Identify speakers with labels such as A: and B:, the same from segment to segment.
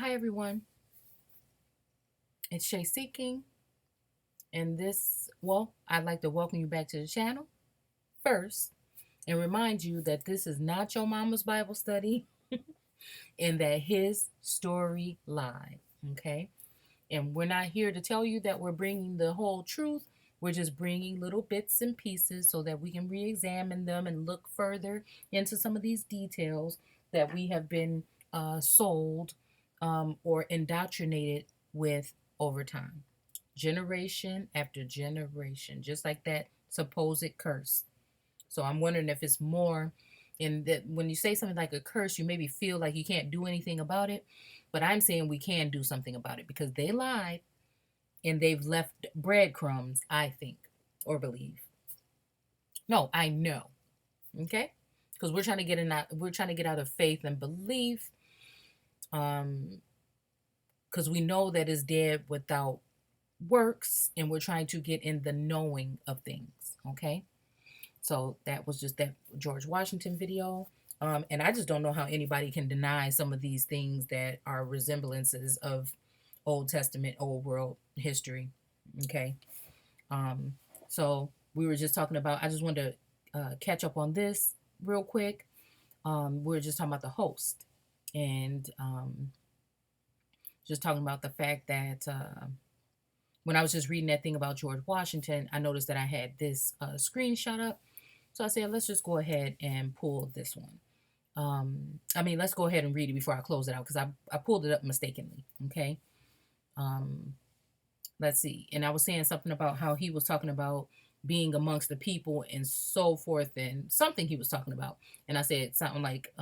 A: Hi everyone, it's Shay Seeking, and I'd like to welcome you back to the channel first and remind you that this is not your mama's Bible study and that his story live, okay? And we're not here to tell you that we're bringing the whole truth. We're just bringing little bits and pieces so that we can re examine them and look further into some of these details that we have been sold or indoctrinated with over time, generation after generation, just like that supposed curse. So I'm wondering if it's more in that when you say something like a curse, you maybe feel like you can't do anything about it. But I'm saying we can do something about it because they lied and they've left breadcrumbs, I think, or believe. No, I know. Okay? Because we're trying to get out of faith and belief. Because we know that is dead without works, and we're trying to get in the knowing of things. Okay? So that was just that George Washington video. And I just don't know how anybody can deny some of these things that are resemblances of Old Testament, Old World history. Okay. Um, so we were just talking about, I just wanted to catch up on this real quick. We were just talking about the host and just talking about the fact that when I was just reading that thing about George Washington, I noticed that I had this screenshot up. So I said, let's just go ahead and pull this one. Let's go ahead and read it before I close it out because I pulled it up mistakenly. Okay. Um, let's see. And I was saying something about how he was talking about being amongst the people and so forth, and something he was talking about. And I said something like,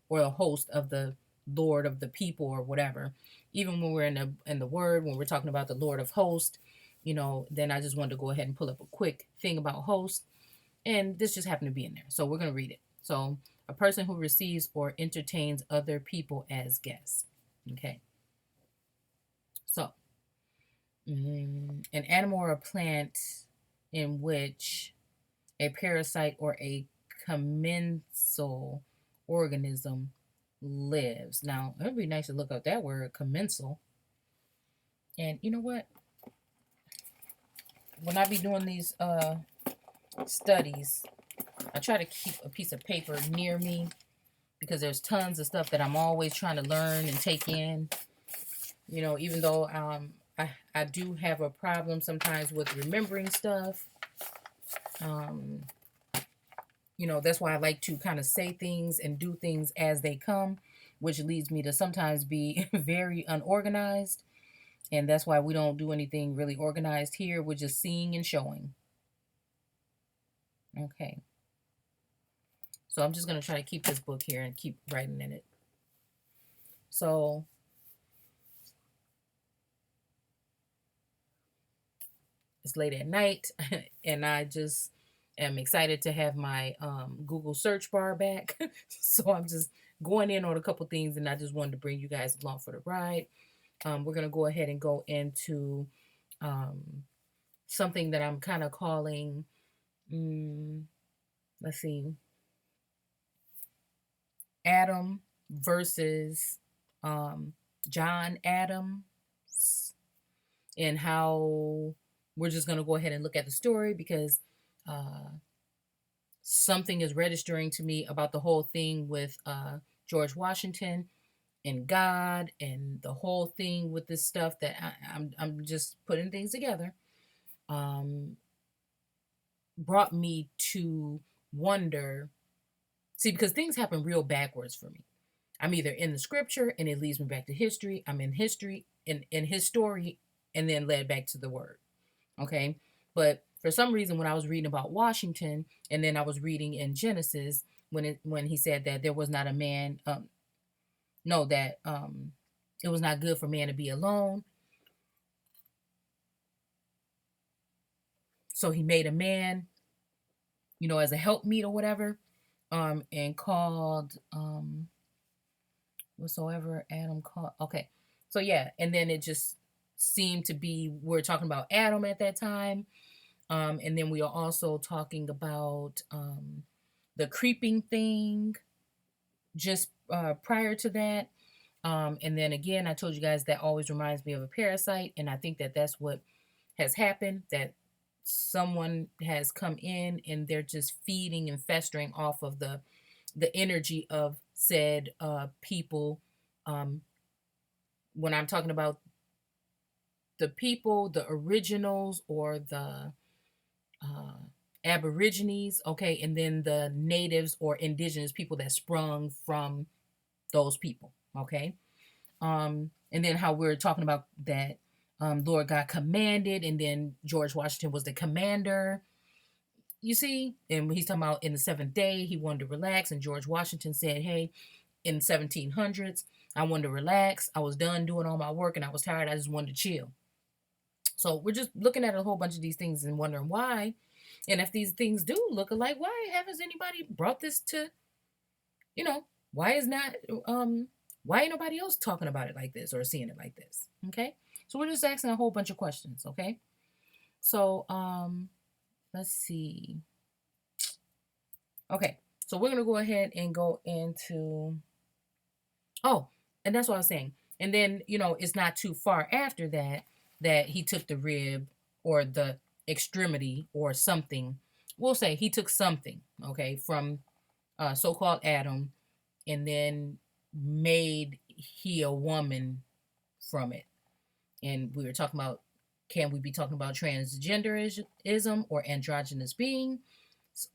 A: or a host of the Lord of the people or whatever. Even when we're in the word, when we're talking about the Lord of hosts, then I just wanted to go ahead and pull up a quick thing about host. And this just happened to be in there. So we're going to read it. So, a person who receives or entertains other people as guests. Okay. So, an animal or a plant in which a parasite or a commensal organism lives. Now, it would be nice to look up that word, commensal. And you know what? When I be doing these studies, I try to keep a piece of paper near me because there's tons of stuff that I'm always trying to learn and take in. Even though I do have a problem sometimes with remembering stuff. Um, that's why I like to kind of say things and do things as they come, which leads me to sometimes be very unorganized. And that's why we don't do anything really organized here. We're just seeing and showing. Okay. So I'm just going to try to keep this book here and keep writing in it. So it's late at night, and I just am excited to have my Google search bar back. So I'm just going in on a couple things, and I just wanted to bring you guys along for the ride. We're going to go ahead and go into something that I'm kind of calling, let's see, Adam versus John Adams, and how we're just going to go ahead and look at the story because something is registering to me about the whole thing with George Washington and God and the whole thing with this stuff that I'm just putting things together. Brought me to wonder. See, because things happen real backwards for me. I'm either in the scripture and it leads me back to history. I'm in history in his story and then led back to the word. Okay. But for some reason, when I was reading about Washington and then I was reading in Genesis when he said that there was not a man, no, that it was not good for man to be alone. So he made a man, as a helpmeet or whatever, and called whatsoever Adam called. Okay, so yeah, and then it just seemed to be we're talking about Adam at that time, and then we are also talking about the creeping thing just prior to that. And then again, I told you guys that always reminds me of a parasite. And I think that that's what has happened, that someone has come in and they're just feeding and festering off of the energy of said people. Um, when I'm talking about the people, the originals or the uh, aborigines, okay, and then the natives or indigenous people that sprung from those people, okay. And then how we're talking about that Lord God commanded, and then George Washington was the commander. You see, and he's talking about in the seventh day he wanted to relax, and George Washington said, "Hey, in 1700s, I wanted to relax. I was done doing all my work, and I was tired. I just wanted to chill." So we're just looking at a whole bunch of these things and wondering why. And if these things do look alike, why haven't anybody brought this to, you know, why is not why ain't nobody else talking about it like this or seeing it like this? Okay? So we're just asking a whole bunch of questions, okay? So let's see. Okay. So we're gonna go ahead and go into, oh, and that's what I was saying. And then, it's not too far after that that he took the rib or the extremity or something. We'll say he took something, okay, from so-called Adam, and then made he a woman from it. And we were talking about, can we be talking about transgenderism or androgynous being,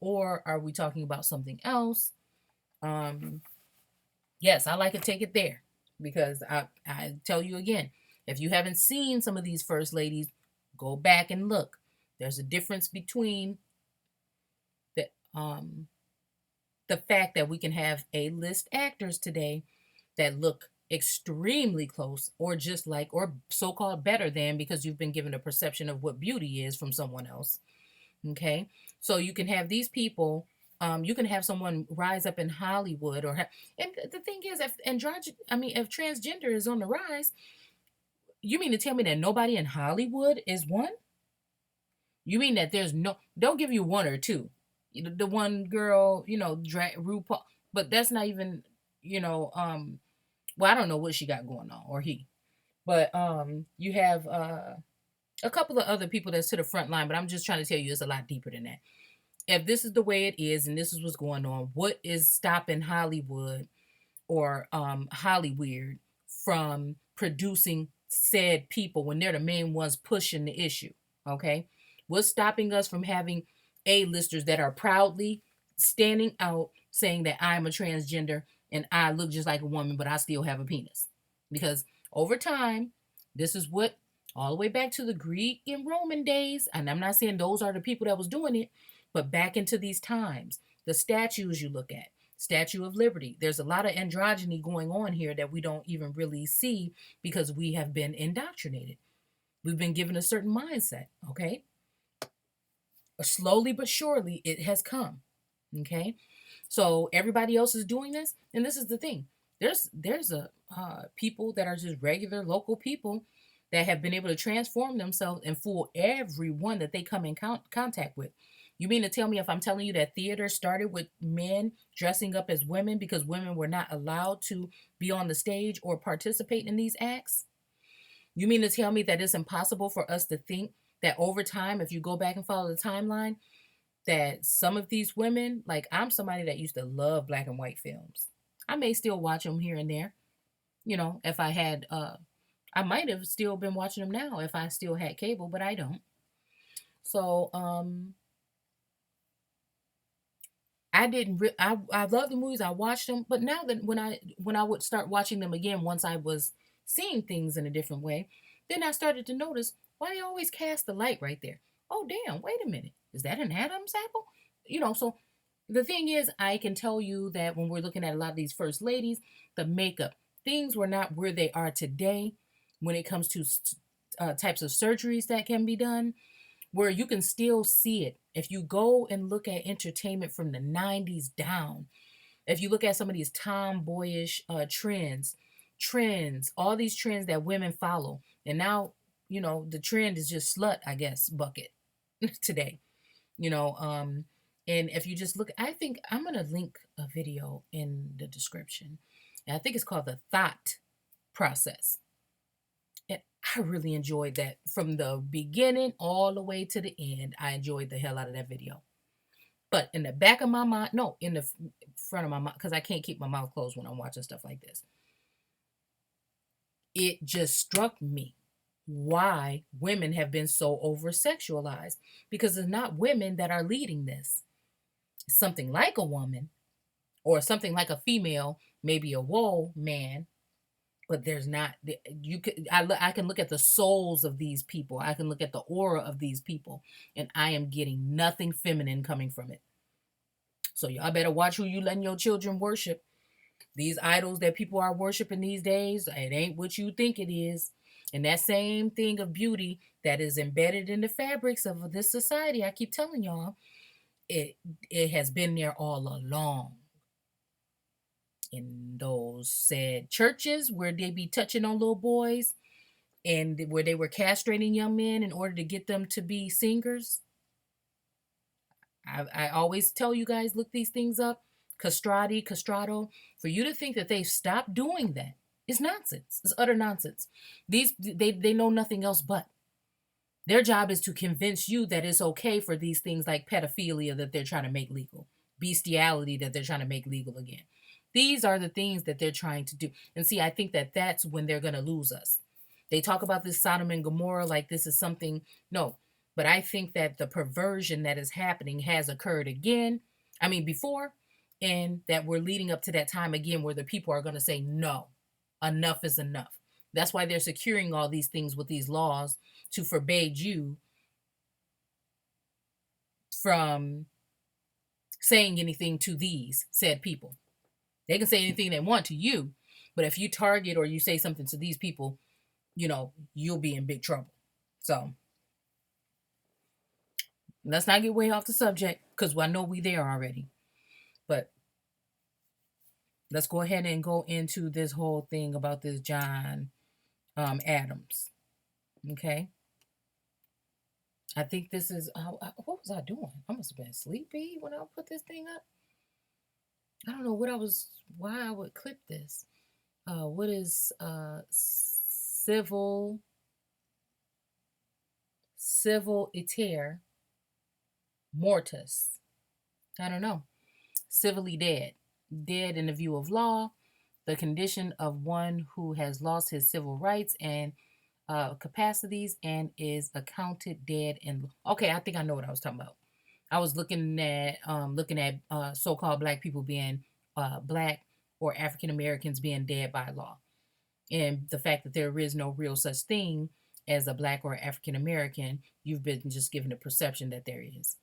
A: or are we talking about something else? Um, yes, I like to take it there because I tell you again, if you haven't seen some of these first ladies, go back and look. There's a difference between the the fact that we can have A-list actors today that look extremely close or just like or so-called better than, because you've been given a perception of what beauty is from someone else. Okay, so you can have these people, you can have someone rise up in Hollywood and the thing is, if transgender is on the rise, you mean to tell me that nobody in Hollywood is one? You mean that there's no, don't give you one or two. The one girl, RuPaul, but that's not even, well, I don't know what she got going on, or he. But you have a couple of other people that's to the front line, but I'm just trying to tell you it's a lot deeper than that. If this is the way it is and this is what's going on, what is stopping Hollywood or Hollyweird from producing said people when they're the main ones pushing the issue? Okay, what's stopping us from having A-listers that are proudly standing out saying that I'm a transgender and I look just like a woman, but I still have a penis? Because over time, this is what, all the way back to the Greek and Roman days, and I'm not saying those are the people that was doing it, but back into these times, the statues you look at, Statue of Liberty, there's a lot of androgyny going on here that we don't even really see because we have been indoctrinated. We've been given a certain mindset, okay? Slowly but surely, it has come, okay? So everybody else is doing this, and this is the thing. There's a people that are just regular local people that have been able to transform themselves and fool everyone that they come in contact with. You mean to tell me, if I'm telling you that theater started with men dressing up as women because women were not allowed to be on the stage or participate in these acts? You mean to tell me that it's impossible for us to think that over time, if you go back and follow the timeline, that some of these women, like, I'm somebody that used to love black and white films. I may still watch them here and there. If I had, I might have still been watching them now if I still had cable, but I don't. So, I didn't. I love the movies. I watched them, but now that when I would start watching them again, once I was seeing things in a different way, then I started to notice why they always cast the light right there. Oh damn! Wait a minute, is that an Adam's apple? So the thing is, I can tell you that when we're looking at a lot of these first ladies, the makeup, things were not where they are today when it comes to types of surgeries that can be done, where you can still see it. If you go and look at entertainment from the 90s down, if you look at some of these tomboyish trends, all these trends that women follow, and now, the trend is just slut, I guess, bucket today, you know. And if you just look, I think I'm going to link a video in the description. And I think it's called The Thought. process. And I really enjoyed that from the beginning all the way to the end. I enjoyed the hell out of that video. But in the back of my mind, no, in the front of my mind, because I can't keep my mouth closed when I'm watching stuff like this. It just struck me why women have been so over sexualized, because it's not women that are leading this. It's something like a woman or something like a female, maybe a whoa man, but there's not. You could I can look at the souls of these people. I can look at the aura of these people, and I am getting nothing feminine coming from it. So y'all better watch who you letting your children worship. These idols that people are worshiping these days, it ain't what you think it is. And that same thing of beauty that is embedded in the fabrics of this society, I keep telling y'all, it has been there all along. In those said churches where they be touching on little boys and where they were castrating young men in order to get them to be singers. I always tell you guys, look these things up. Castrato. For you to think that they've stopped doing that is nonsense. It's utter nonsense. They know nothing else but. Their job is to convince you that it's okay for these things like pedophilia that they're trying to make legal, bestiality that they're trying to make legal again. These are the things that they're trying to do. And see, I think that that's when they're going to lose us. They talk about this Sodom and Gomorrah like this is something. No, but I think that the perversion that is happening has occurred again. I mean, before, and that we're leading up to that time again where the people are going to say, no, enough is enough. That's why they're securing all these things with these laws to forbade you from saying anything to these said people. They can say anything they want to you, but if you target or you say something to these people, you'll be in big trouble. So let's not get way off the subject because I know we there already. But let's go ahead and go into this whole thing about this John Adams. Okay. I think this is, what was I doing? I must have been sleepy when I put this thing up. I don't know why I would clip this. What is civil iter mortis? I don't know. Civilly dead. Dead in the view of law, the condition of one who has lost his civil rights and capacities and is accounted dead in. Okay, I think I know what I was talking about. I was looking at so-called black people being black or African Americans being dead by law, and the fact that there is no real such thing as a black or African American. You've been just given the perception that there is.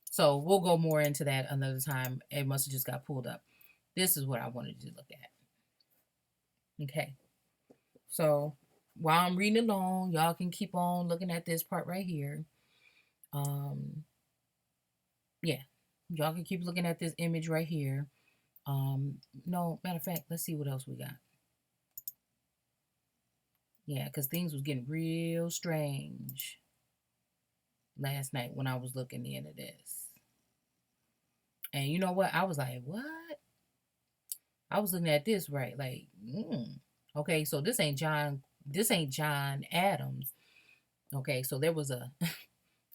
A: So we'll go more into that another time. It must have just got pulled up. This is what I wanted to look at. Okay. So while I'm reading along, y'all can keep on looking at this part right here. Yeah. Y'all can keep looking at this image right here. No, matter of fact, let's see what else we got. Yeah, because things was getting real strange last night when I was looking into this. And you know what? I was like, what? I was looking at this right, like, okay, so this ain't John Adams. Okay, so there was a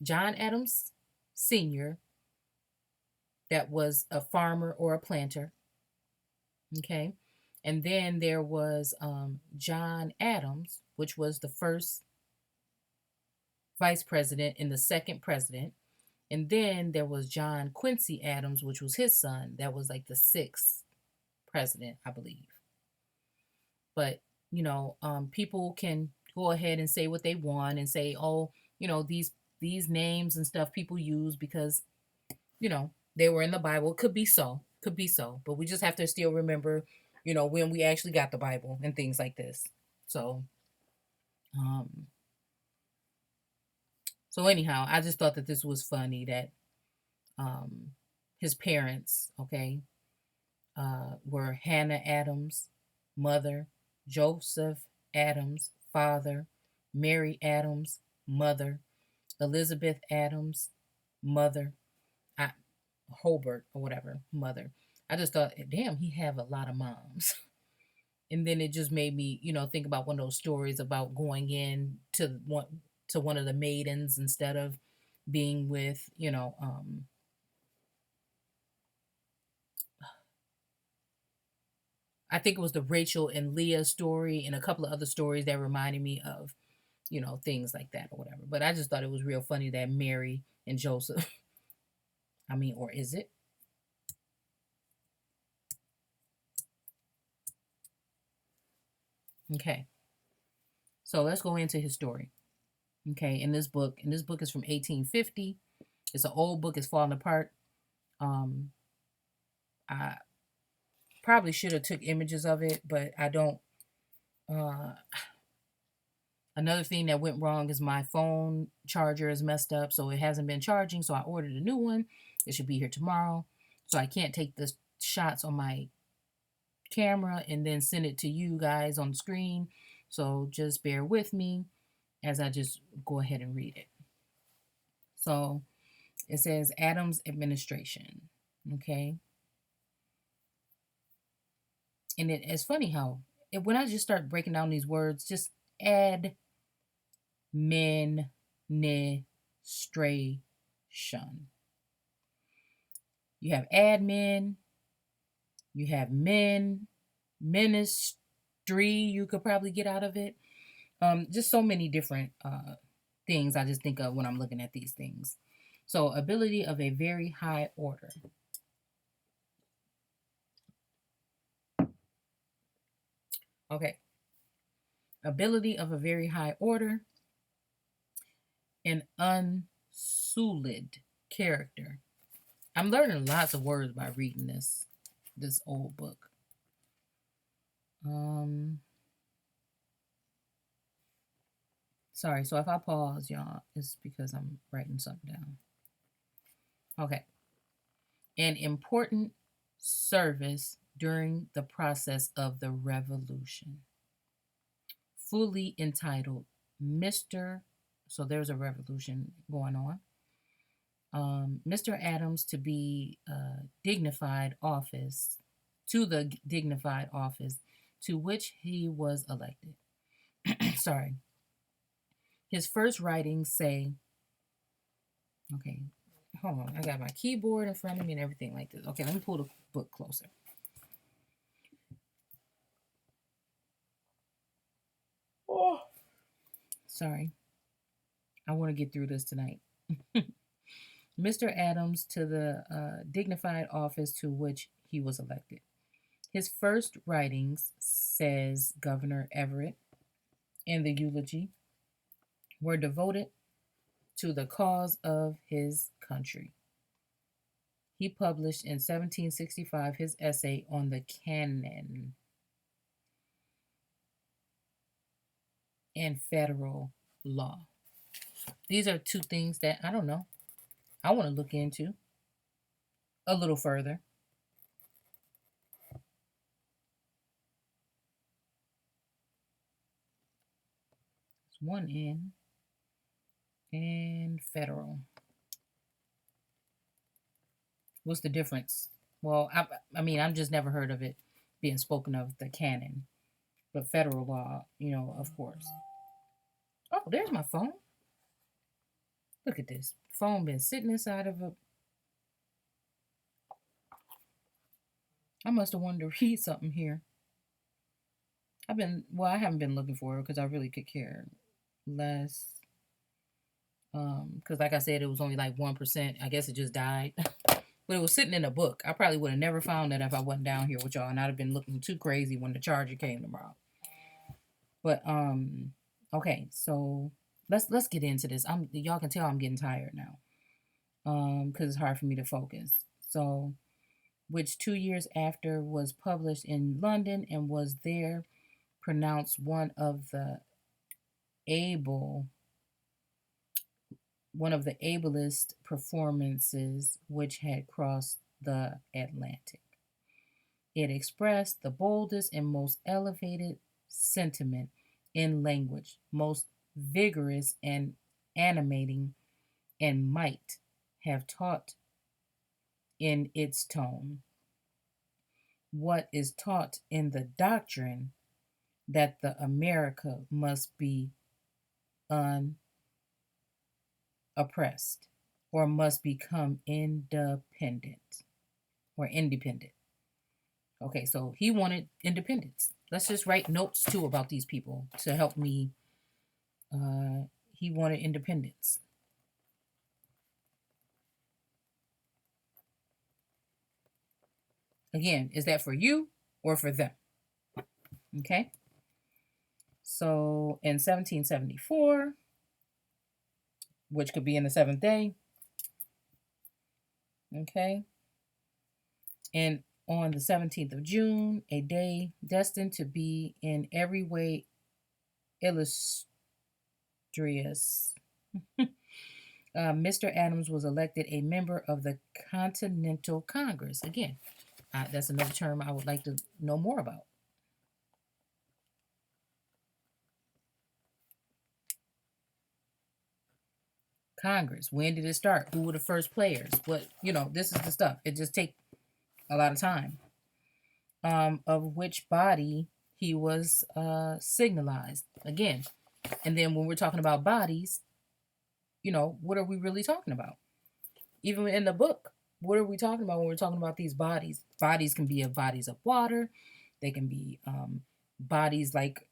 A: John Adams Sr. that was a farmer or a planter. Okay. And then there was John Adams, which was the first vice president and the second president. And then there was John Quincy Adams, which was his son. That was like the sixth president, I believe. But, people can go ahead and say what they want and say, oh, these names and stuff people use because, they were in the Bible. Could be so. But we just have to still remember, when we actually got the Bible and things like this. So anyhow, I just thought that this was funny that his parents, okay, were Hannah Adams, mother, Joseph Adams, father, Mary Adams, mother, Elizabeth Adams, mother, Hobart or whatever, mother. I just thought, damn, he have a lot of moms. And then it just made me, think about one of those stories about going in to one of the maidens instead of being with, I think it was the Rachel and Leah story and a couple of other stories that reminded me of, things like that or whatever. But I just thought it was real funny that Mary and Joseph, I mean, or is it? Okay. So let's go into his story. Okay, in this book is from 1850. It's an old book, it's falling apart. Um I probably should have took images of it, but I don't. uh Another thing that went wrong is my phone charger is messed up, so it hasn't been charging, so I ordered a new one. It should be here tomorrow. So I can't take the shots on my camera and then send it to you guys on the screen. So just bear with me as I just go ahead and read it. So it says Adams administration. Okay. And it's funny how when I just start breaking down these words, just administration. You have admin, you have ministry, you could probably get out of it. Just so many different things I just think of when I'm looking at these things. So, ability of a very high order. Okay. Ability of a very high order. An unsullied character. I'm learning lots of words by reading this old book. Sorry, so if I pause, y'all, it's because I'm writing something down. Okay. An important service during the process of the revolution. Fully entitled Mr. So there's a revolution going on. Mr. Adams to be dignified office, to the dignified office to which he was elected. Sorry. His first writings say, okay, hold on. I got my keyboard in front of me and everything like this. Okay, let me pull the book closer. Oh, sorry. I want to get through this tonight. Mr. Adams to the dignified office to which he was elected. His first writings, says Governor Everett in the eulogy, were devoted to the cause of his country. He published in 1765 his essay on the canon and federal law. These are two things that I don't know. I want to look into a little further. It's one N and federal. What's the difference? Well, I mean, I've just never heard of it being spoken of, the canon, but federal law, of course. Oh, there's my phone. Look at this phone been sitting inside of a. I must have wanted to read something here. I haven't been looking for it because I really could care less. Because like I said, it was only like 1%. I guess it just died. But it was sitting in a book. I probably would have never found it if I wasn't down here with y'all, and I'd have been looking too crazy when the charger came tomorrow. But okay, so let's get into this. Y'all can tell I'm getting tired now. Because it's hard for me to focus. So, which 2 years after was published in London and was there pronounced able one of the ablest performances which had crossed the Atlantic. It expressed the boldest and most elevated sentiment in language, most vigorous and animating, and might have taught in its tone what is taught in the doctrine that the America must be unoppressed or must become independent or independent. Okay, so he wanted independence. Let's just write notes too about these people to help me. He wanted independence. Again, is that for you or for them? Okay. So in 1774, which could be in the seventh day, okay, and on the 17th of June, a day destined to be in every way illustrious, Mr. Adams was elected a member of the Continental Congress. Again, that's another term I would like to know more about. Congress. When did it start? Who were the first players? What, this is the stuff. It just takes a lot of time. Of which body he was signalized. Again. And then when we're talking about bodies, what are we really talking about? Even in the book, what are we talking about when we're talking about these bodies? Bodies can be bodies of water. They can be bodies like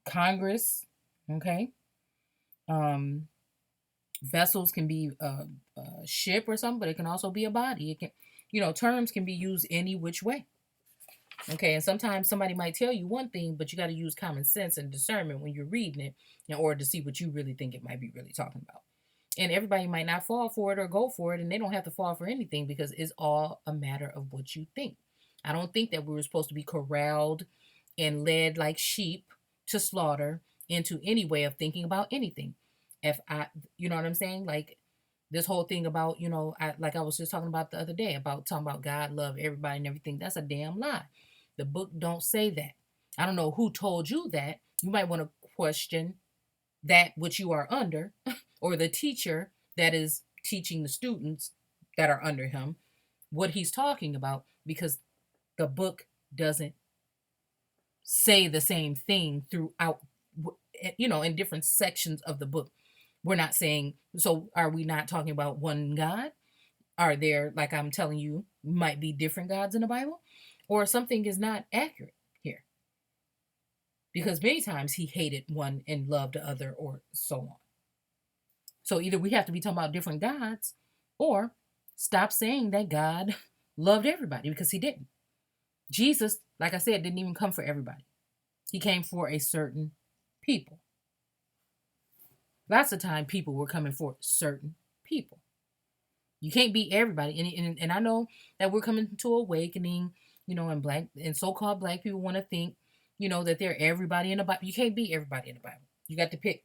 A: Congress. Okay. Vessels can be a ship or something, but it can also be a body. It can, terms can be used any which way. Okay, and sometimes somebody might tell you one thing, but you got to use common sense and discernment when you're reading it in order to see what you really think it might be really talking about. And everybody might not fall for it or go for it, and they don't have to fall for anything because it's all a matter of what you think. I don't think that we were supposed to be corralled and led like sheep to slaughter into any way of thinking about anything. If I, you know what I'm saying? Like this whole thing about, like I was just talking about the other day about talking about God love everybody and everything. That's a damn lie. The book don't say that. I don't know who told you that. You might want to question that which you are under or the teacher that is teaching the students that are under him what he's talking about, because the book doesn't say the same thing throughout, in different sections of the book. We're not saying, so are we not talking about one God? Are there, like I'm telling you, might be different gods in the Bible? Or something is not accurate here? Because many times he hated one and loved the other, or so on. So either we have to be talking about different gods, or stop saying that God loved everybody, because he didn't. Jesus, like I said, didn't even come for everybody. He came for a certain people. Lots of time people were coming for certain people. You can't be everybody. And I know that we're coming to awakening, and black and so-called black people want to think, that they're everybody in the Bible. You can't be everybody in the Bible. You got to pick.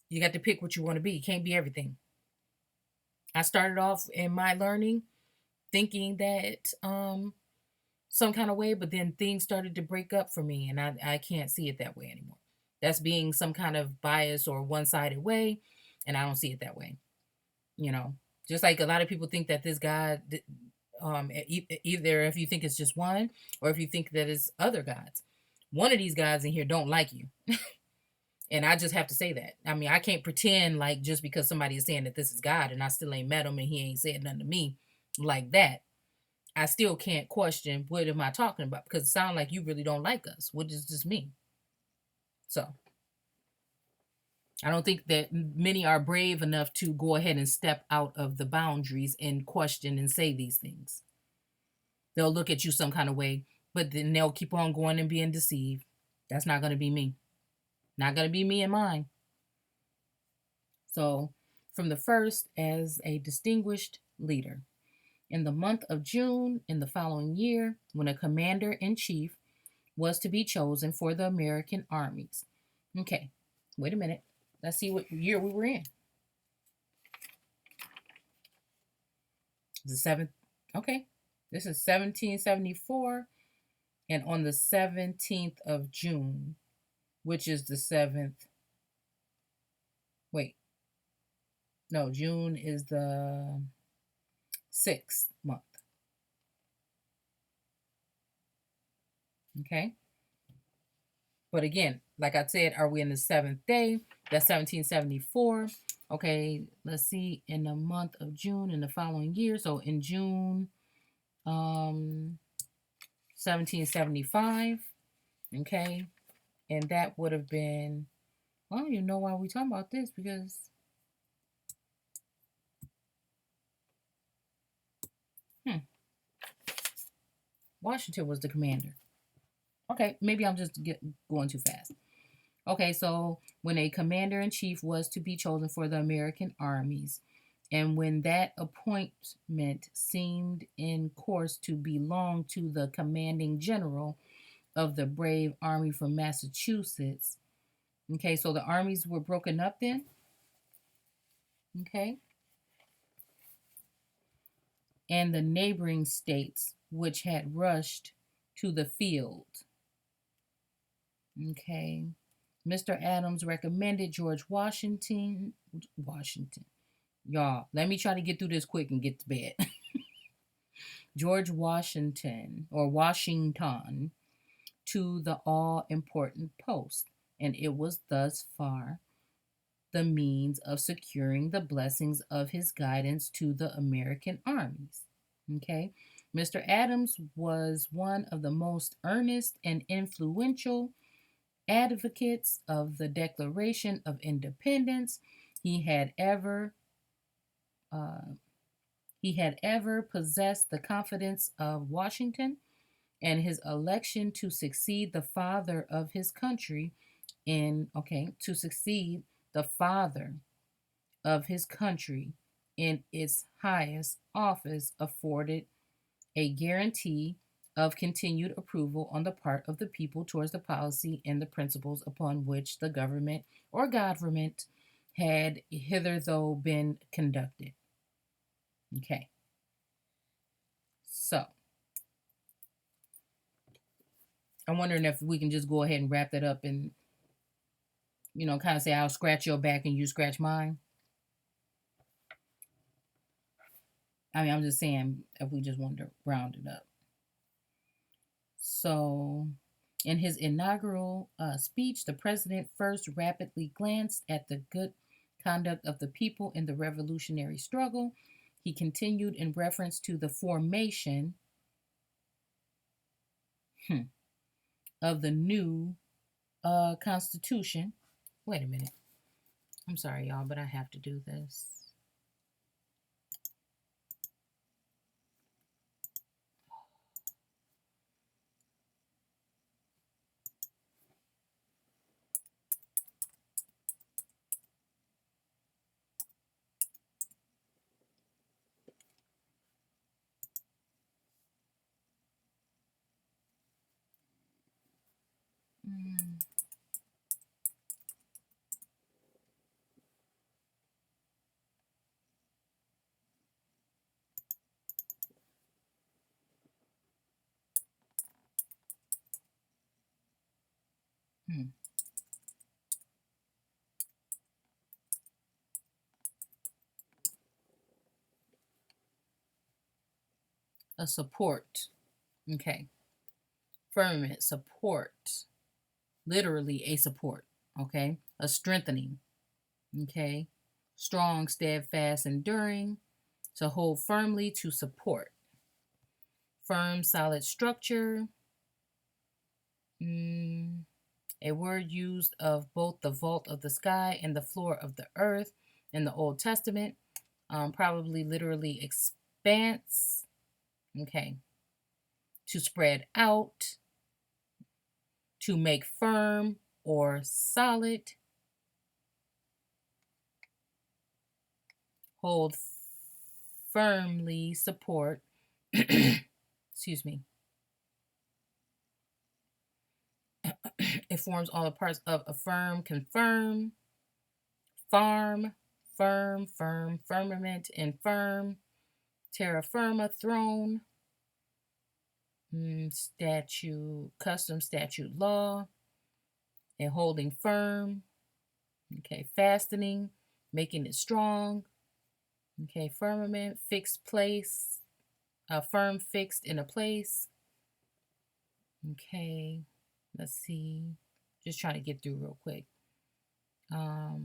A: You got to pick what you want to be. You can't be everything. I started off in my learning thinking that some kind of way, but then things started to break up for me, and I can't see it that way anymore. That's being some kind of bias or one-sided way, and I don't see it that way. Just like a lot of people think that this God, either if you think it's just one or if you think that it's other gods, one of these gods in here don't like you. And I just have to say that. I mean, I can't pretend like just because somebody is saying that this is God and I still ain't met him and he ain't said nothing to me like that, I still can't question what am I talking about, because it sounds like you really don't like us. What does this mean? So I don't think that many are brave enough to go ahead and step out of the boundaries and question and say these things. They'll look at you some kind of way, but then they'll keep on going and being deceived. That's not going to be me. Not going to be me and mine. So, from the first, as a distinguished leader. In the month of June in the following year, when a commander in chief was to be chosen for the American armies. Okay, wait a minute. Let's see what year we were in. The seventh. Okay, this is 1774, and on the 17th of June, which is the seventh. Wait, no, June is the 6th month. Okay, But again, like I said, are we in the seventh day? That's 1774. Okay, let's see, in the month of June in the following year. So in June, 1775. Okay, and that would have been, well, you know why we talking about this, because Washington was the commander. Okay, maybe I'm just going too fast. Okay, so when a commander in chief was to be chosen for the American armies, and when that appointment seemed in course to belong to the commanding general of the brave army from Massachusetts. Okay, so the armies were broken up then. Okay, and the neighboring states which had rushed to the field. Okay, Mr. Adams recommended George Washington. Y'all, let me try to get through this quick and get to bed. George Washington, or Washington, to the all important post, and it was thus far the means of securing the blessings of his guidance to the American armies. Okay, Mr. Adams was one of the most earnest and influential advocates of the Declaration of Independence he had ever uh, possessed the confidence of Washington, and his election to succeed the father of his country to succeed the father of his country in its highest office afforded a guarantee of continued approval on the part of the people towards the policy and the principles upon which the government or government had hitherto been conducted. Okay. So, I'm wondering if we can just go ahead and wrap that up and, kind of say I'll scratch your back and you scratch mine. I mean, I'm just saying if we just want to round it up. So, in his inaugural speech, the president first rapidly glanced at the good conduct of the people in the revolutionary struggle. He continued in reference to the formation of the new Constitution. Wait a minute. I'm sorry, y'all, but I have to do this. Mm. Hmm. A support. Okay. Firmament, support. Literally a support. Okay. A strengthening. Okay. Strong, steadfast, enduring. To hold firmly, to support. Firm, solid structure. A word used of both the vault of the sky and the floor of the earth in the Old Testament. Probably literally expanse. Okay. To spread out. To make firm or solid. Hold firmly, support. Excuse me. It forms all the parts of affirm, confirm, farm, firm, firmament, infirm, terra firma, throne, statute, custom, statute, law, and holding firm. Okay, fastening, making it strong. Okay, firmament, fixed place, firm, fixed in a place. Okay, let's see. Just trying to get through real quick. A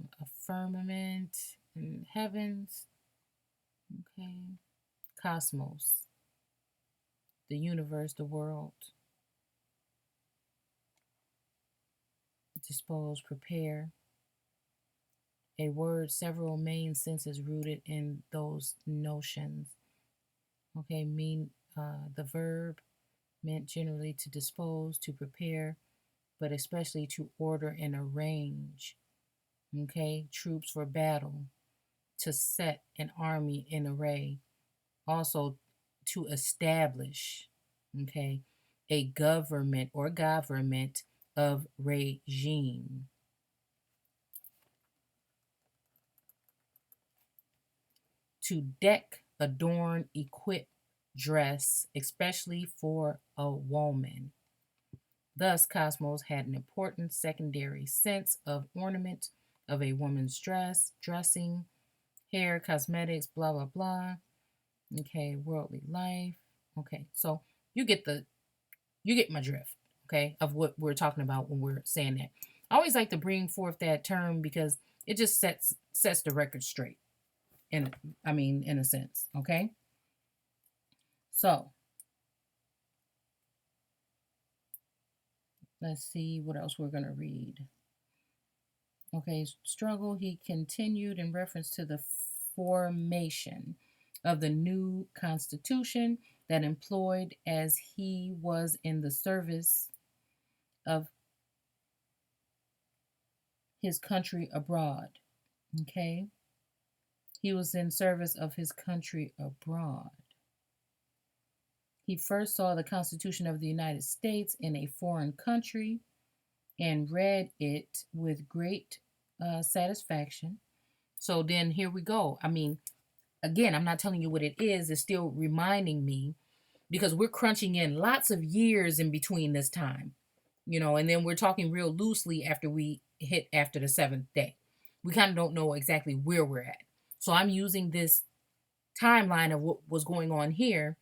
A: firmament in heavens. Okay. Cosmos. The universe, the world. Dispose, prepare. A word, several main senses rooted in those notions. Okay, mean the verb meant generally to dispose, to prepare, but especially to order and arrange. Okay, troops for battle, to set an army in array, also to establish, okay, a government or government of regime. To deck, adorn, equip, dress, especially for a woman. Thus, cosmos had an important secondary sense of ornament of a woman's dress, dressing, hair, cosmetics, blah, blah, blah. Okay, worldly life. Okay, so you get my drift, okay, of what we're talking about when we're saying that. I always like to bring forth that term because it just sets the record straight. In a sense, okay? So, let's see what else we're going to read. Okay, struggle, he continued in reference to the formation of the new constitution that employed as he was in the service of his country abroad. Okay? He was in service of his country abroad. He first saw the Constitution of the United States in a foreign country and read it with great satisfaction. So then here we go. I mean, again, I'm not telling you what it is. It's still reminding me because we're crunching in lots of years in between this time, and then we're talking real loosely after we hit after the seventh day. We kind of don't know exactly where we're at. So I'm using this timeline of what was going on here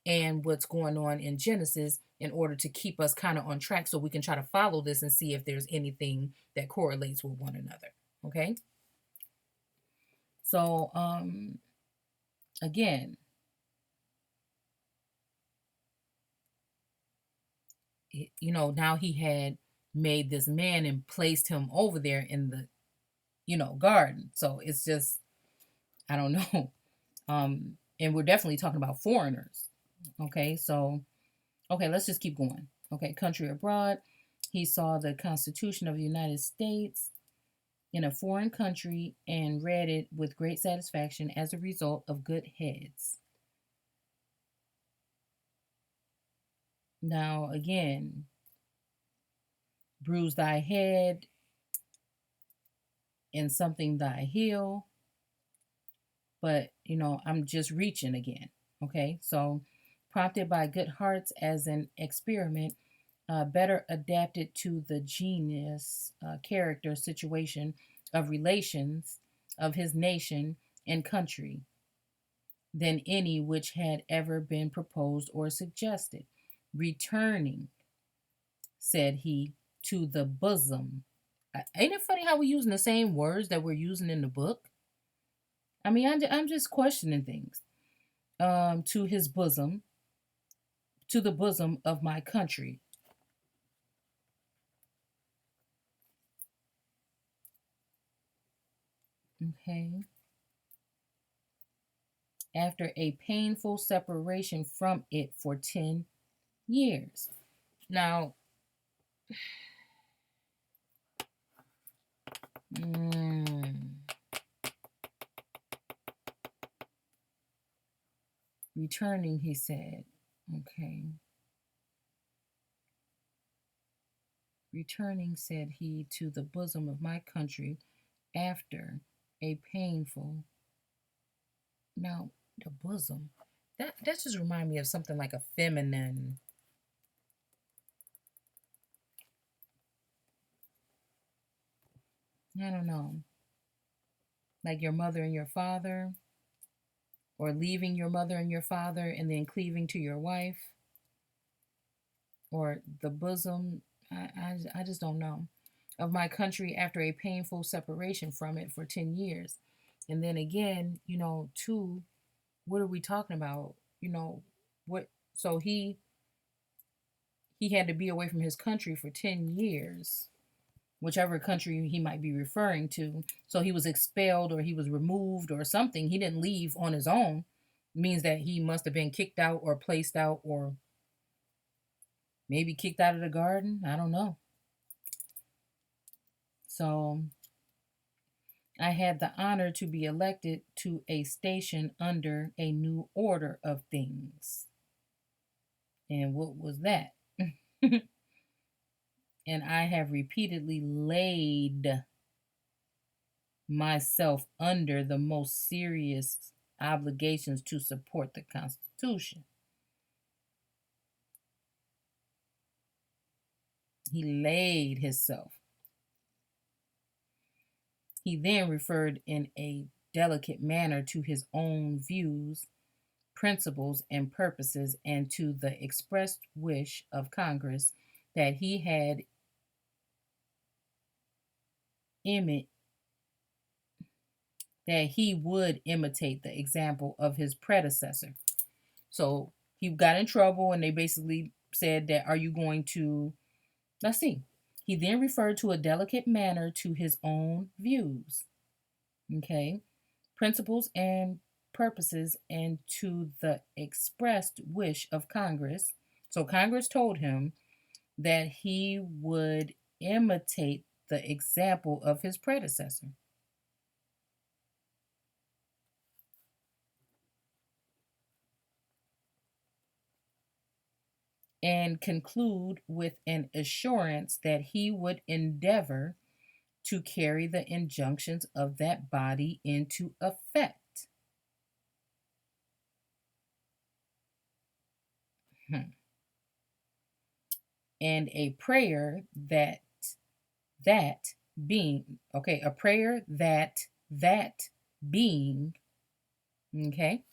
A: and what's going on in Genesis in order to keep us kind of on track so we can try to follow this and see if there's anything that correlates with one another. Okay? So, again, now he had made this man and placed him over there in the, garden. So it's just, I don't know. And we're definitely talking about foreigners. Okay, so, let's just keep going. Okay, country abroad. He saw the Constitution of the United States in a foreign country and read it with great satisfaction as a result of good heads. Now, again, bruise thy head and something thy heel. But, I'm just reaching again. Okay, so prompted by good hearts as an experiment, better adapted to the genius, character, situation of relations of his nation and country than any which had ever been proposed or suggested. Returning, said he, to the bosom. Ain't it funny how we're using the same words that we're using in the book? I mean, I'm just questioning things. To his bosom, to the bosom of my country. Okay. After a painful separation from it for 10 years. Now, returning, he said. Okay. Returning, said he, to the bosom of my country after a painful. Now, the bosom. That just remind me of something like a feminine. I don't know. Like your mother and your father, or leaving your mother and your father and then cleaving to your wife, or the bosom. I just don't know. of my country after a painful separation from it for 10 years. And then again, two, what are we talking about? What so he had to be away from his country for 10 years, whichever country he might be referring to. So he was expelled or he was removed or something. He didn't leave on his own. It means that he must have been kicked out or placed out or maybe kicked out of the garden. I don't know. So I had the honor to be elected to a station under a new order of things. And what was that? And I have repeatedly laid myself under the most serious obligations to support the Constitution. He laid himself. He then referred in a delicate manner to his own views, principles, and purposes, and to the expressed wish of Congress that he had that he would imitate the example of his predecessor. So he got in trouble and they basically said that, are you going to, let's see. He then referred to a delicate manner to his own views, okay, principles and purposes, and to the expressed wish of Congress. So Congress told him that he would imitate the example of his predecessor. And conclude with an assurance that he would endeavor to carry the injunctions of that body into effect. And a prayer that being, okay, a prayer that being, okay,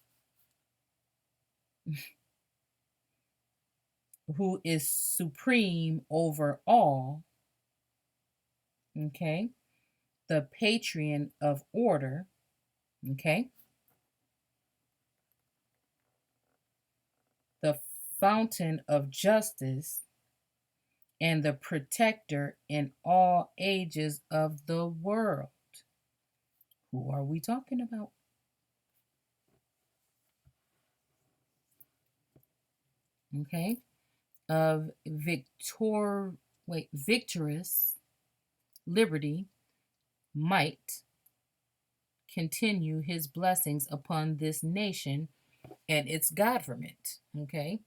A: who is supreme over all, okay, the patron of order, okay, the fountain of justice, and the protector in all ages of the world. Who are we talking about? Okay, of victorious liberty, might continue his blessings upon this nation and its government. Okay.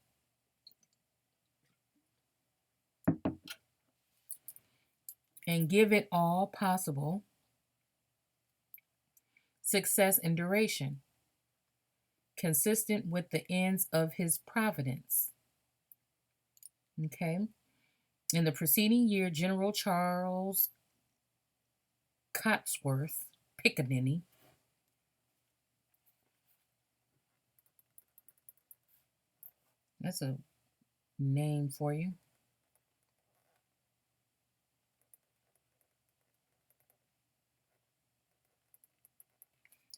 A: And give it all possible success and duration, consistent with the ends of his providence. Okay. In the preceding year, General Charles Cotsworth Pickney that's a name for you.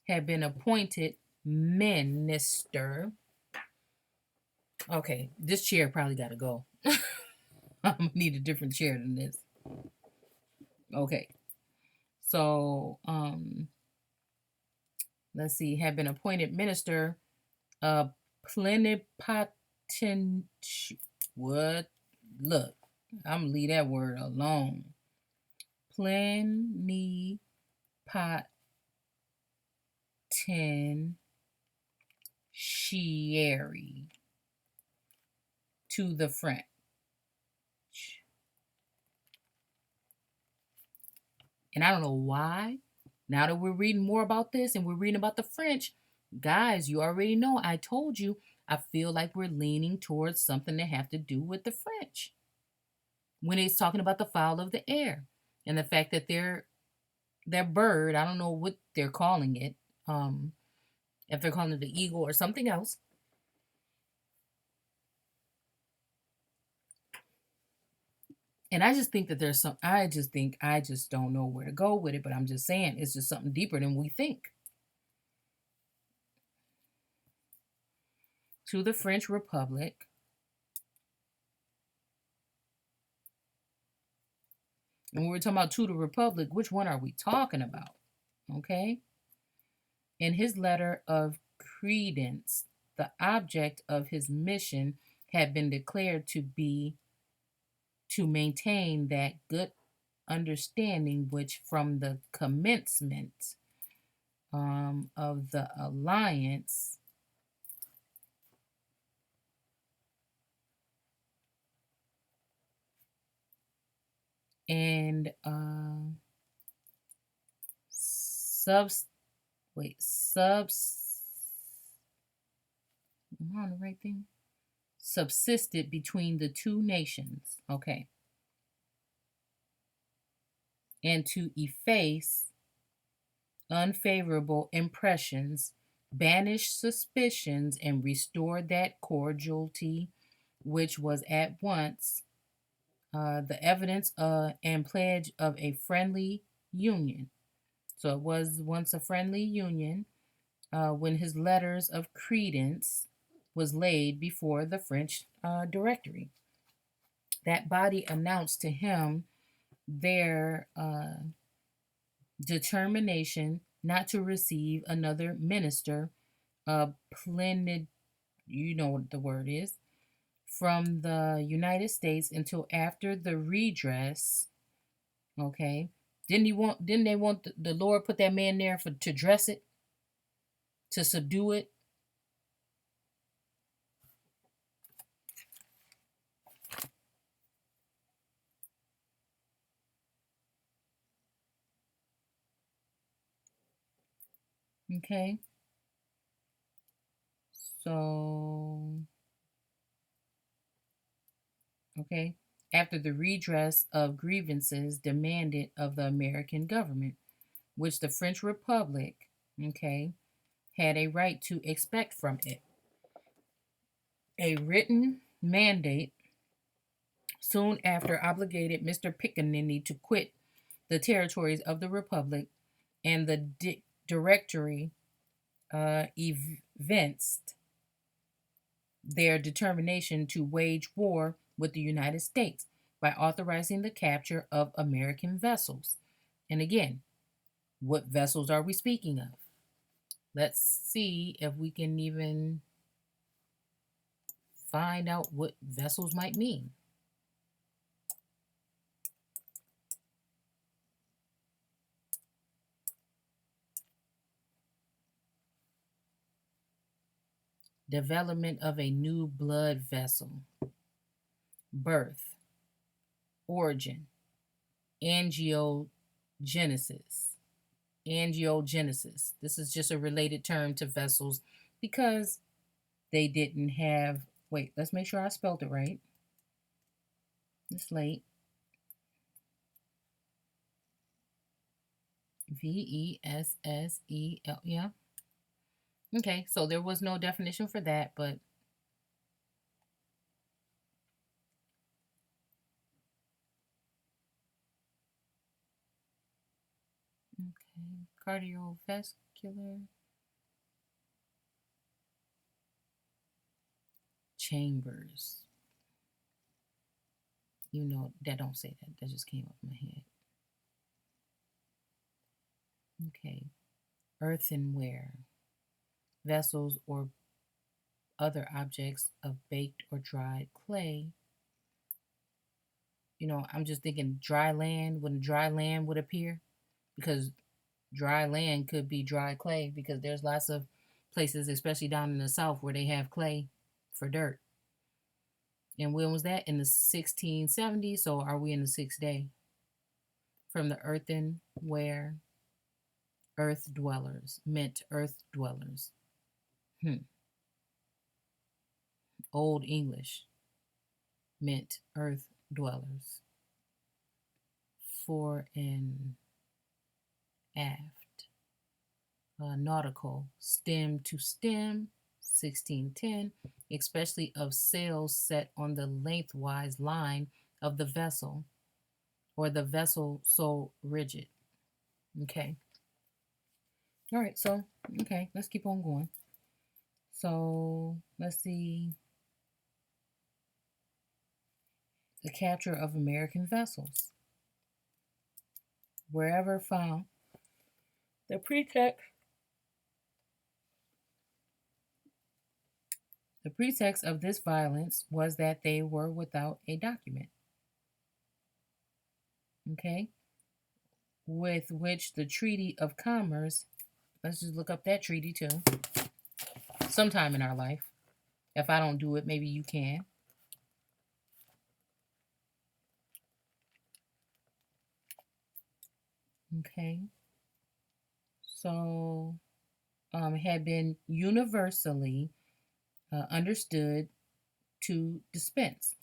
A: Had been appointed minister. Okay, this chair probably got to go. I'm gonna need a different chair than this. Okay, so let's see. Had been appointed minister, plenipotent. What? Look, I'm gonna leave that word alone. Plenipotentiary to the French. And I don't know why. Now that we're reading more about this and we're reading about the French, guys, you already know, I told you, I feel like we're leaning towards something that have to do with the French. When it's talking about the fowl of the air and the fact that their bird, I don't know what they're calling it, if they're calling it the eagle or something else. And I just think that there's some, I just don't know where to go with it, but I'm just saying it's just something deeper than we think. To the French Republic. And when we're talking about to the Republic, which one are we talking about? Okay. In his letter of credence, the object of his mission had been declared to be to maintain that good understanding which from the commencement of the alliance and subs subs am I on the right thing? Subsisted between the two nations. Okay. And to efface unfavorable impressions, banish suspicions, and restore that cordiality which was at once the evidence and pledge of a friendly union. So it was once a friendly union when his letters of credence was laid before the French Directory. That body announced to him their determination not to receive another minister, plenid, you know what the word is, from the United States until after the redress. Okay, Didn't they want the Lord put that man there for to dress it, to subdue it? Okay, so okay, after the redress of grievances demanded of the American government, which the French Republic, okay, had a right to expect from it. A written mandate soon after obligated Mr. Piccaninny to quit the territories of the Republic, and the Directory evinced their determination to wage war with the United States by authorizing the capture of American vessels. And again, what vessels are we speaking of? Let's see if we can even find out what vessels might mean. Development of a new blood vessel, birth, origin, angiogenesis. Angiogenesis. This is just a related term to vessels because they didn't have. Wait, let's make sure I spelled it right. It's late. Vessel. Yeah. Okay, so there was no definition for that, but okay. Cardiovascular chambers. You know, that don't say that. That just came up in my head. Okay. Earthenware. Vessels or other objects of baked or dried clay. You know, I'm just thinking dry land, when dry land would appear, because dry land could be dry clay, because there's lots of places, especially down in the South, where they have clay for dirt. And when was that? In the 1670s. So are we in the sixth day? From the earthenware, earth dwellers, meant earth dwellers. Old English meant earth dwellers. Fore and aft. Nautical, stem to stem, 1610, especially of sails set on the lengthwise line of the vessel. or the vessel so rigid. Okay. All right. So, okay, let's keep on going. So, let's see. The capture of American vessels. Wherever found, the pretext of this violence was that they were without a document, okay, with which the Treaty of Commerce, let's just look up that treaty too, sometime in our life. If I don't do it, maybe you can. Okay, so had been universally understood to dispense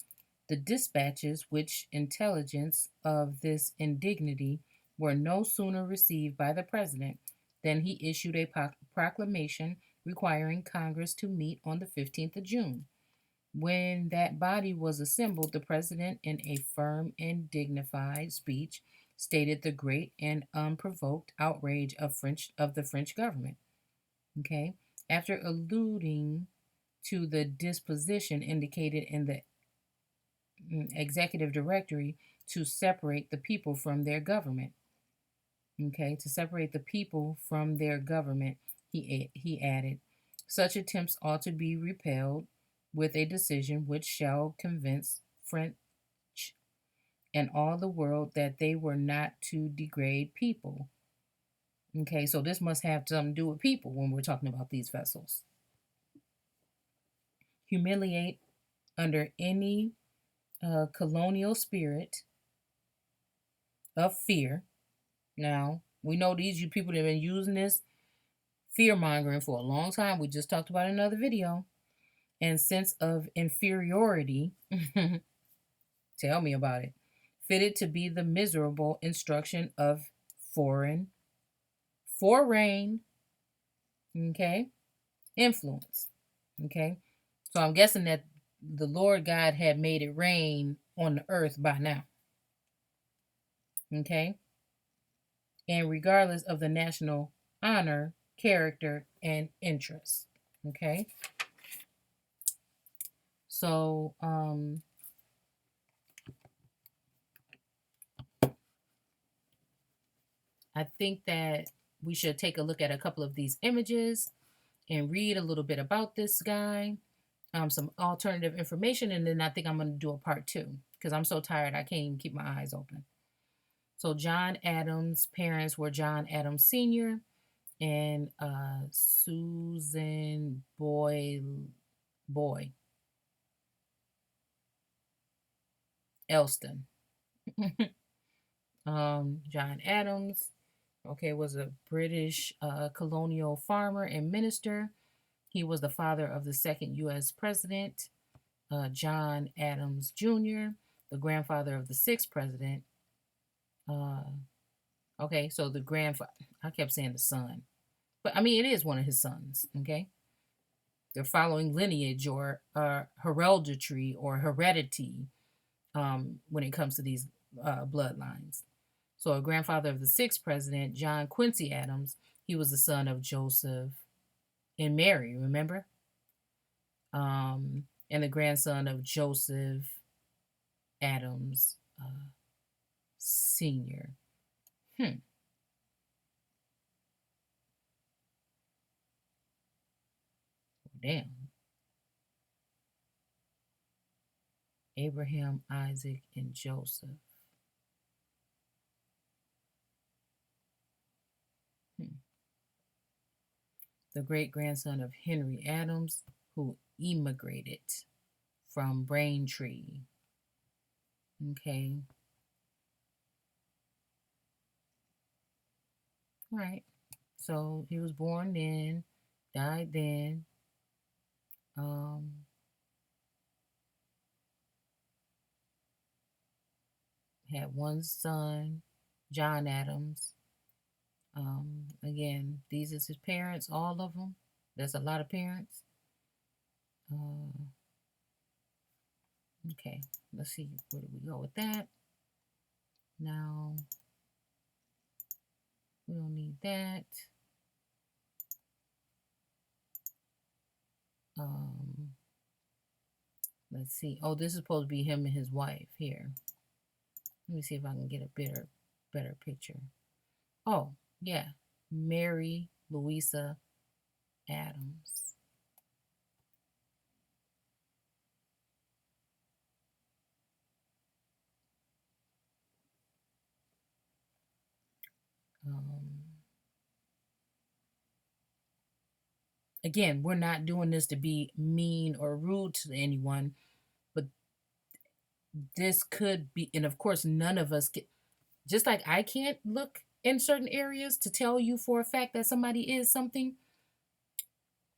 A: the dispatches which intelligence of this indignity were no sooner received by the president than he issued a proclamation requiring Congress to meet on the 15th of June. When that body was assembled, the president, in a firm and dignified speech, stated the great and unprovoked outrage of the French government. Okay, after alluding to the disposition indicated in the executive directory to separate the people from their government. Okay, to separate the people from their government, he added, such attempts ought to be repelled with a decision which shall convince French and all the world that they were not to degrade people. Okay, so this must have something to do with people when we're talking about these vessels. Humiliate under any colonial spirit of fear. Now, we know these you people that have been using this fear mongering for a long time. We just talked about another video. And sense of inferiority. Tell me about it. Fitted to be the miserable instruction of foreign, okay, influence. Okay. So I'm guessing that the Lord God had made it rain on the earth by now. Okay. And regardless of the national honor, character, and interest. Okay. So, I think that we should take a look at a couple of these images and read a little bit about this guy, some alternative information, and then I think I'm going to do a part 2 because I'm so tired I can't even keep my eyes open. So John Adams' parents were John Adams Sr. and Susan Boy Elston. John Adams, okay, was a British colonial farmer and minister. He was the father of the second U.S. president, John Adams Jr., the grandfather of the sixth president. Okay, so the grandfather, I kept saying the son, but I mean, it is one of his sons, okay? They're following lineage or heredity or heredity when it comes to these bloodlines. So, a grandfather of the sixth president, John Quincy Adams, he was the son of Joseph and Mary, remember? And the grandson of Joseph Adams Sr. Damn. Abraham, Isaac, and Joseph. The great grandson of Henry Adams, who immigrated from Braintree. Okay. Right. So he was born then, died then. Had one son, John Adams. Again, these is his parents, all of them. There's a lot of parents. Okay, let's see, where do we go with that? Now, we don't need that. Um, let's see. Oh, this is supposed to be him and his wife here. Let me see if I can get a better picture. Oh, yeah. Mary Louisa Adams. Um, again, we're not doing this to be mean or rude to anyone, but this could be, and of course, none of us get, just like I can't look in certain areas to tell you for a fact that somebody is something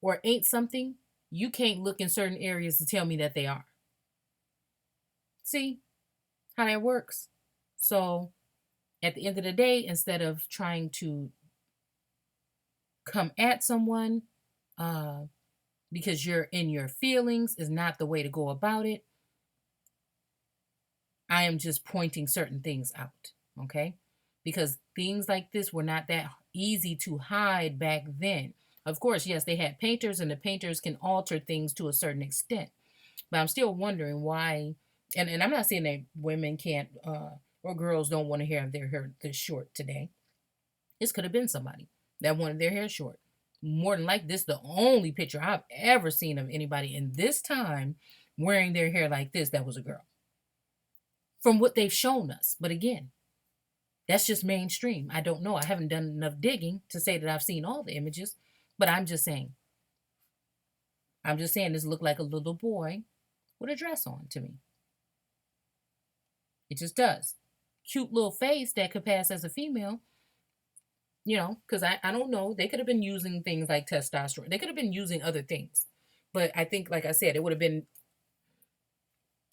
A: or ain't something, you can't look in certain areas to tell me that they are. See how that works? So at the end of the day, instead of trying to come at someone uh, because you're in your feelings is not the way to go about it. I am just pointing certain things out, okay? Because things like this were not that easy to hide back then. Of course, yes, they had painters, and the painters can alter things to a certain extent. But I'm still wondering why, and I'm not saying that women can't or girls don't want to have their hair this short today. This could have been somebody that wanted their hair short. More than like this, the only picture I've ever seen of anybody in this time wearing their hair like this that was a girl. From what they've shown us. But again, that's just mainstream. I don't know. I haven't done enough digging to say that I've seen all the images, but I'm just saying. I'm just saying this looked like a little boy with a dress on to me. It just does. Cute little face that could pass as a female, because I don't know. They could have been using things like testosterone. They could have been using other things. But I think, like I said, it would have been,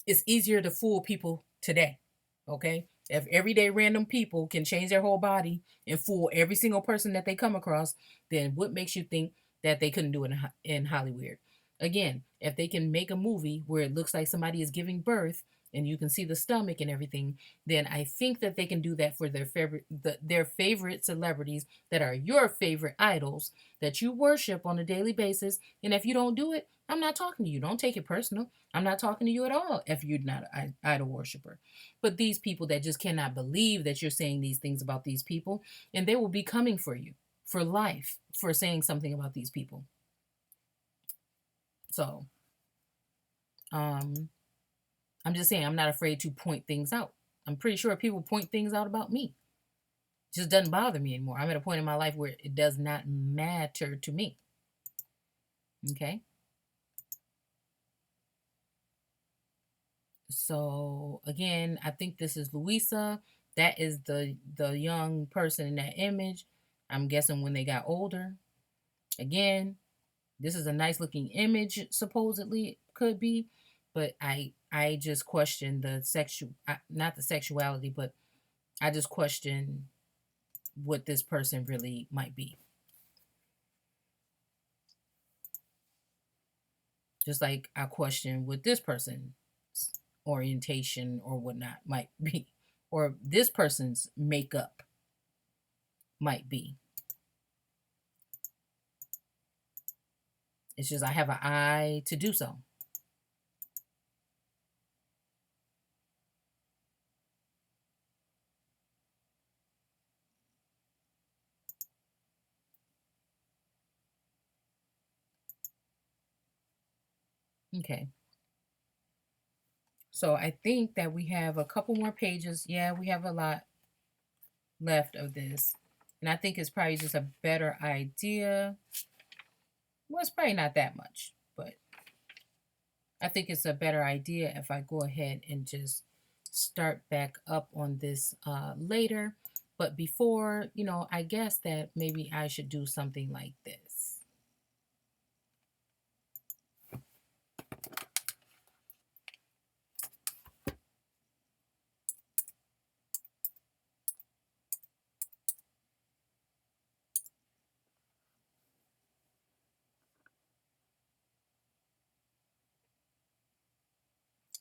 A: it's easier to fool people today. Okay? If everyday random people can change their whole body and fool every single person that they come across, then what makes you think that they couldn't do it in Hollywood? Again, if they can make a movie where it looks like somebody is giving birth and you can see the stomach and everything, then I think that they can do that for their favorite celebrities that are your favorite idols that you worship on a daily basis. And if you don't do it, I'm not talking to you. Don't take it personal. I'm not talking to you at all if you're not an idol worshiper. But these people that just cannot believe that you're saying these things about these people, and they will be coming for you for life for saying something about these people. So, um, I'm just saying I'm not afraid to point things out. I'm pretty sure people point things out about me. It just doesn't bother me anymore. I'm at a point in my life where it does not matter to me. Okay. So again, I think this is Louisa. That is the young person in that image. I'm guessing when they got older. Again, this is a nice looking image, supposedly it could be, but I just question the not the sexuality, but I just question what this person really might be. Just like I question what this person's orientation or whatnot might be, or this person's makeup might be. It's just I have an eye to do so. Okay. So I think that we have a couple more pages. Yeah, we have a lot left of this. And I think it's probably just a better idea. Well, it's probably not that much, but I think it's a better idea if I go ahead and just start back up on this later. But before, I guess that maybe I should do something like this.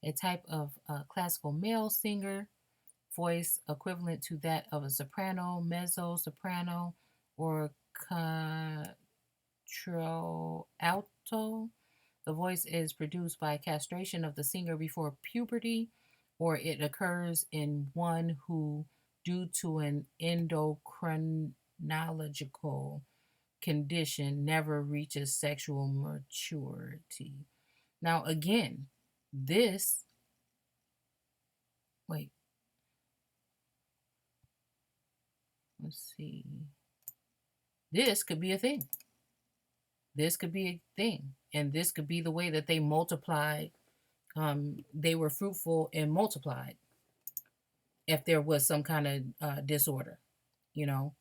A: A type of classical male singer voice equivalent to that of a soprano, mezzo soprano, or contralto. The voice is produced by castration of the singer before puberty, or it occurs in one who, due to an endocrinological condition, never reaches sexual maturity. Now, again, this, wait, let's see. This could be a thing. This could be a thing. And this could be the way that they multiplied. They were fruitful and multiplied if there was some kind of disorder, you know.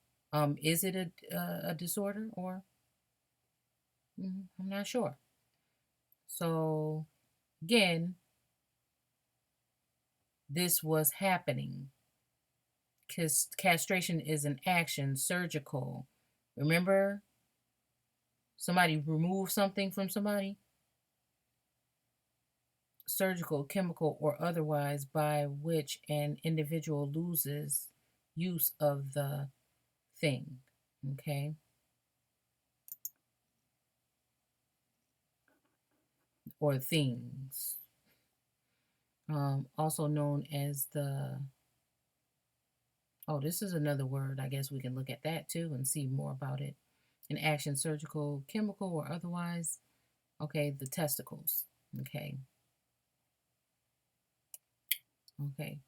A: Is it a disorder or I'm not sure. So again, this was happening because castration is an action, surgical. Remember, somebody removed something from somebody, surgical, chemical, or otherwise, by which an individual loses use of the thing. Okay. Or things. Also known as the, oh, this is another word. I guess we can look at that too and see more about it. An action, surgical, chemical, or otherwise. Okay, the testicles. Okay. Okay.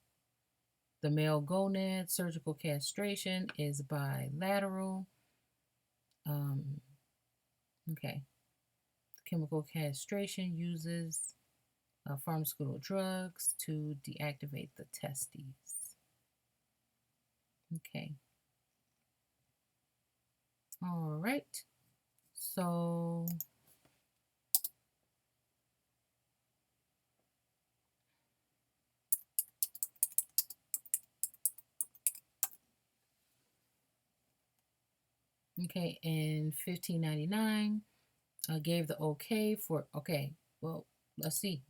A: The male gonad, surgical castration is bilateral. Okay. Chemical castration uses pharmaceutical drugs to deactivate the testes. Okay. All right. So okay, in 1599, gave the okay for, okay, well, let's see.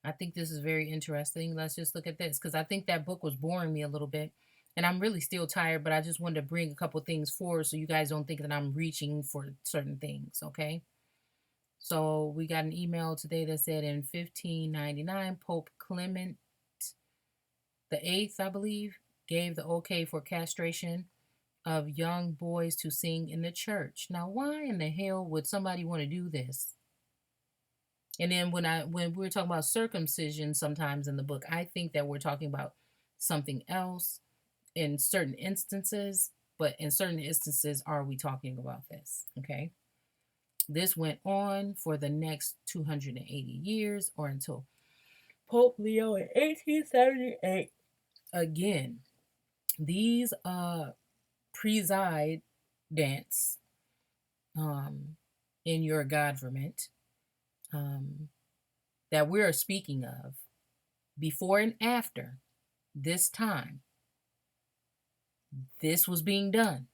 A: I think this is very interesting. Let's just look at this because I think that book was boring me a little bit. And I'm really still tired, but I just wanted to bring a couple things forward so you guys don't think that I'm reaching for certain things, okay? So we got an email today that said in 1599, Pope Clement the Eighth, I believe, gave the okay for castration of young boys to sing in the church. Now, why in the hell would somebody want to do this? And then when we're talking about circumcision sometimes in the book, I think that we're talking about something else in certain instances, but in certain instances are we talking about this, okay? This went on for the next 280 years or until Pope Leo in 1878. Again, these preside dance in your government that we're speaking of before and after this time, this was being done.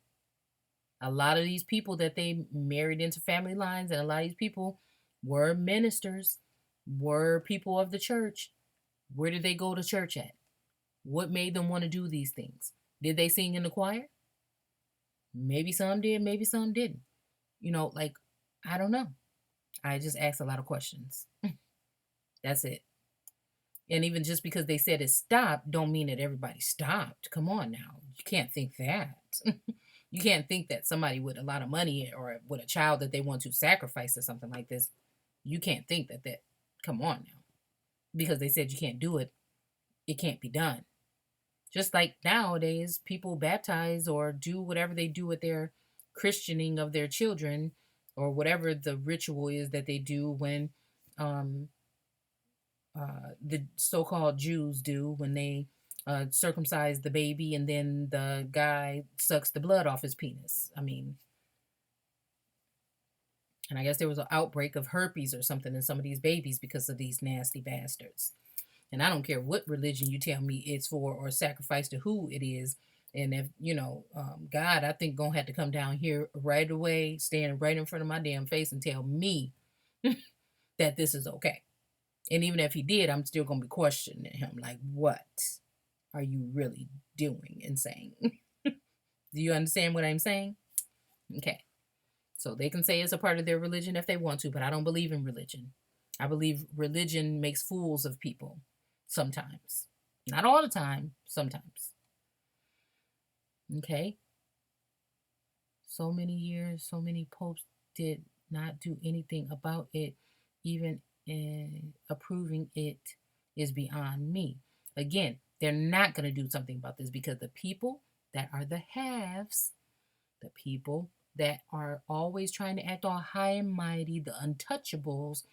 A: A lot of these people that they married into family lines, and a lot of these people were ministers, were people of the church. Where did they go to church at? What made them want to do these things? Did they sing in the choir? Maybe some did, maybe some didn't. You know, like, I don't know. I just asked a lot of questions. That's it. And even just because they said it stopped, don't mean that everybody stopped. Come on now. You can't think that. You can't think that somebody with a lot of money or with a child that they want to sacrifice or something like this, you can't think that, come on now. Because they said you can't do it, it can't be done. Just like nowadays, people baptize or do whatever they do with their christening of their children or whatever the ritual is that they do when the so-called Jews do when they circumcise the baby and then the guy sucks the blood off his penis. I mean, and I guess there was an outbreak of herpes or something in some of these babies because of these nasty bastards. And I don't care what religion you tell me it's for or sacrifice to who it is. And if, God, I think gonna have to come down here right away, stand right in front of my damn face and tell me that this is okay. And even if he did, I'm still gonna be questioning him. Like, what? are you really doing and saying? Do you understand what I'm saying? Okay. So they can say it's a part of their religion if they want to, but I don't believe in religion. I believe religion makes fools of people sometimes. Not all the time, sometimes. Okay. So many years, so many popes did not do anything about it, even approving it is beyond me. Again, they're not going to do something about this because the people that are the haves, the people that are always trying to act all high and mighty, the untouchables,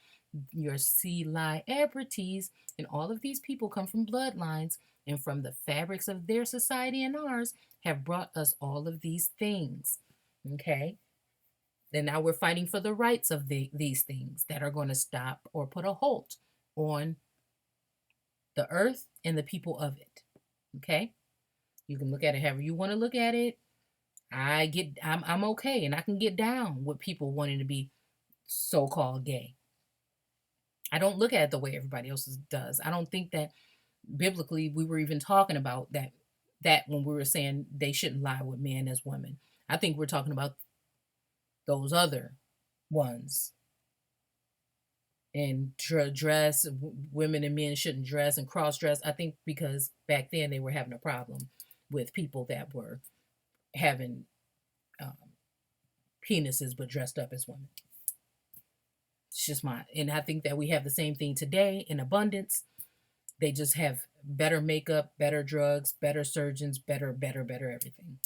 A: your celebrities, and all of these people come from bloodlines and from the fabrics of their society and ours have brought us all of these things. Okay? And now we're fighting for the rights of these things that are going to stop or put a halt on the earth and the people of it. Okay? You can look at it however you want to look at it. I'm okay and I can get down with people wanting to be so-called gay. I don't look at it the way everybody else does. I don't think that biblically we were even talking about that when we were saying they shouldn't lie with men as women. I think we're talking about those other ones and dress women and men shouldn't dress and cross dress. I think because back then they were having a problem with people that were having um, penises but dressed up as women. It's just and I think that we have the same thing today in abundance. They just have better makeup, better drugs, better surgeons, better everything,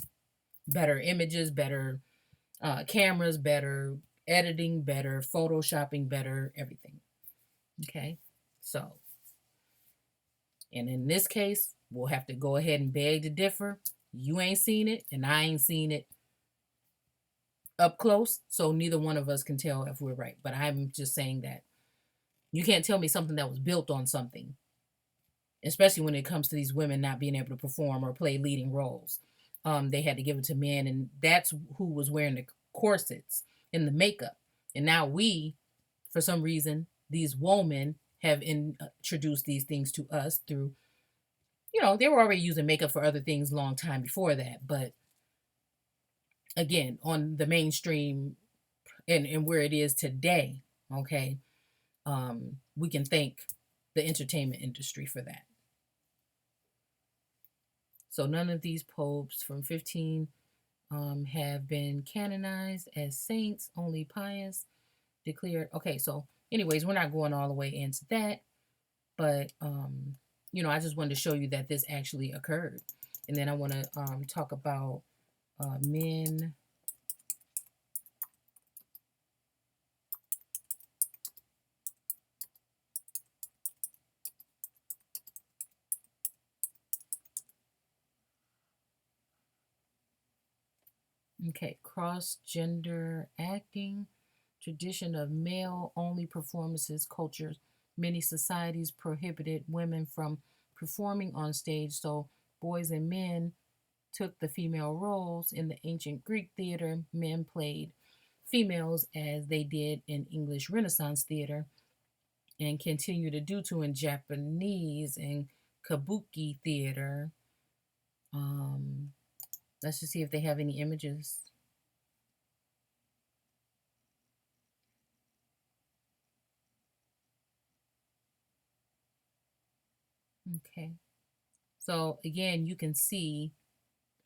A: better images, better cameras, better editing, better photoshopping, better everything. Okay, so, and in this case, we'll have to go ahead and beg to differ. You ain't seen it, and I ain't seen it up close, so neither one of us can tell if we're right. But I'm just saying that you can't tell me something that was built on something, especially when it comes to these women not being able to perform or play leading roles. They had to give it to men, and that's who was wearing the corsets and the makeup. And now we, for some reason, these women have introduced these things to us through, they were already using makeup for other things long time before that. But again, on the mainstream and where it is today, okay, we can thank the entertainment industry for that. So none of these popes from 15 have been canonized as saints, only Pius declared. Okay, so anyways, we're not going all the way into that, but I just wanted to show you that this actually occurred. And then I want to talk about men. Okay, cross-gender acting, tradition of male-only performances, cultures. Many societies prohibited women from performing on stage, so boys and men took the female roles. In the ancient Greek theater, men played females as they did in English Renaissance theater and continue to do to in Japanese and kabuki theater. Let's just see if they have any images. Okay. So again, you can see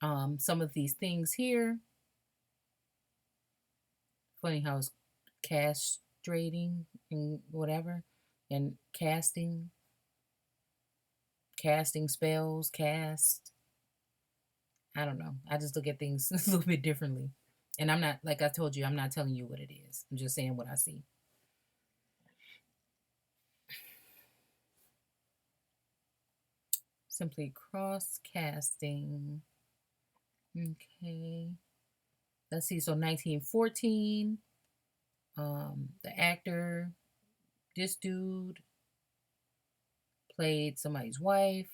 A: some of these things here. Funny how it's castrating and whatever, and casting spells, cast. I don't know. I just look at things a little bit differently. And I'm not, like I told you, I'm not telling you what it is. I'm just saying what I see. Simply cross casting. Okay. Let's see. So 1914, the actor, this dude played somebody's wife.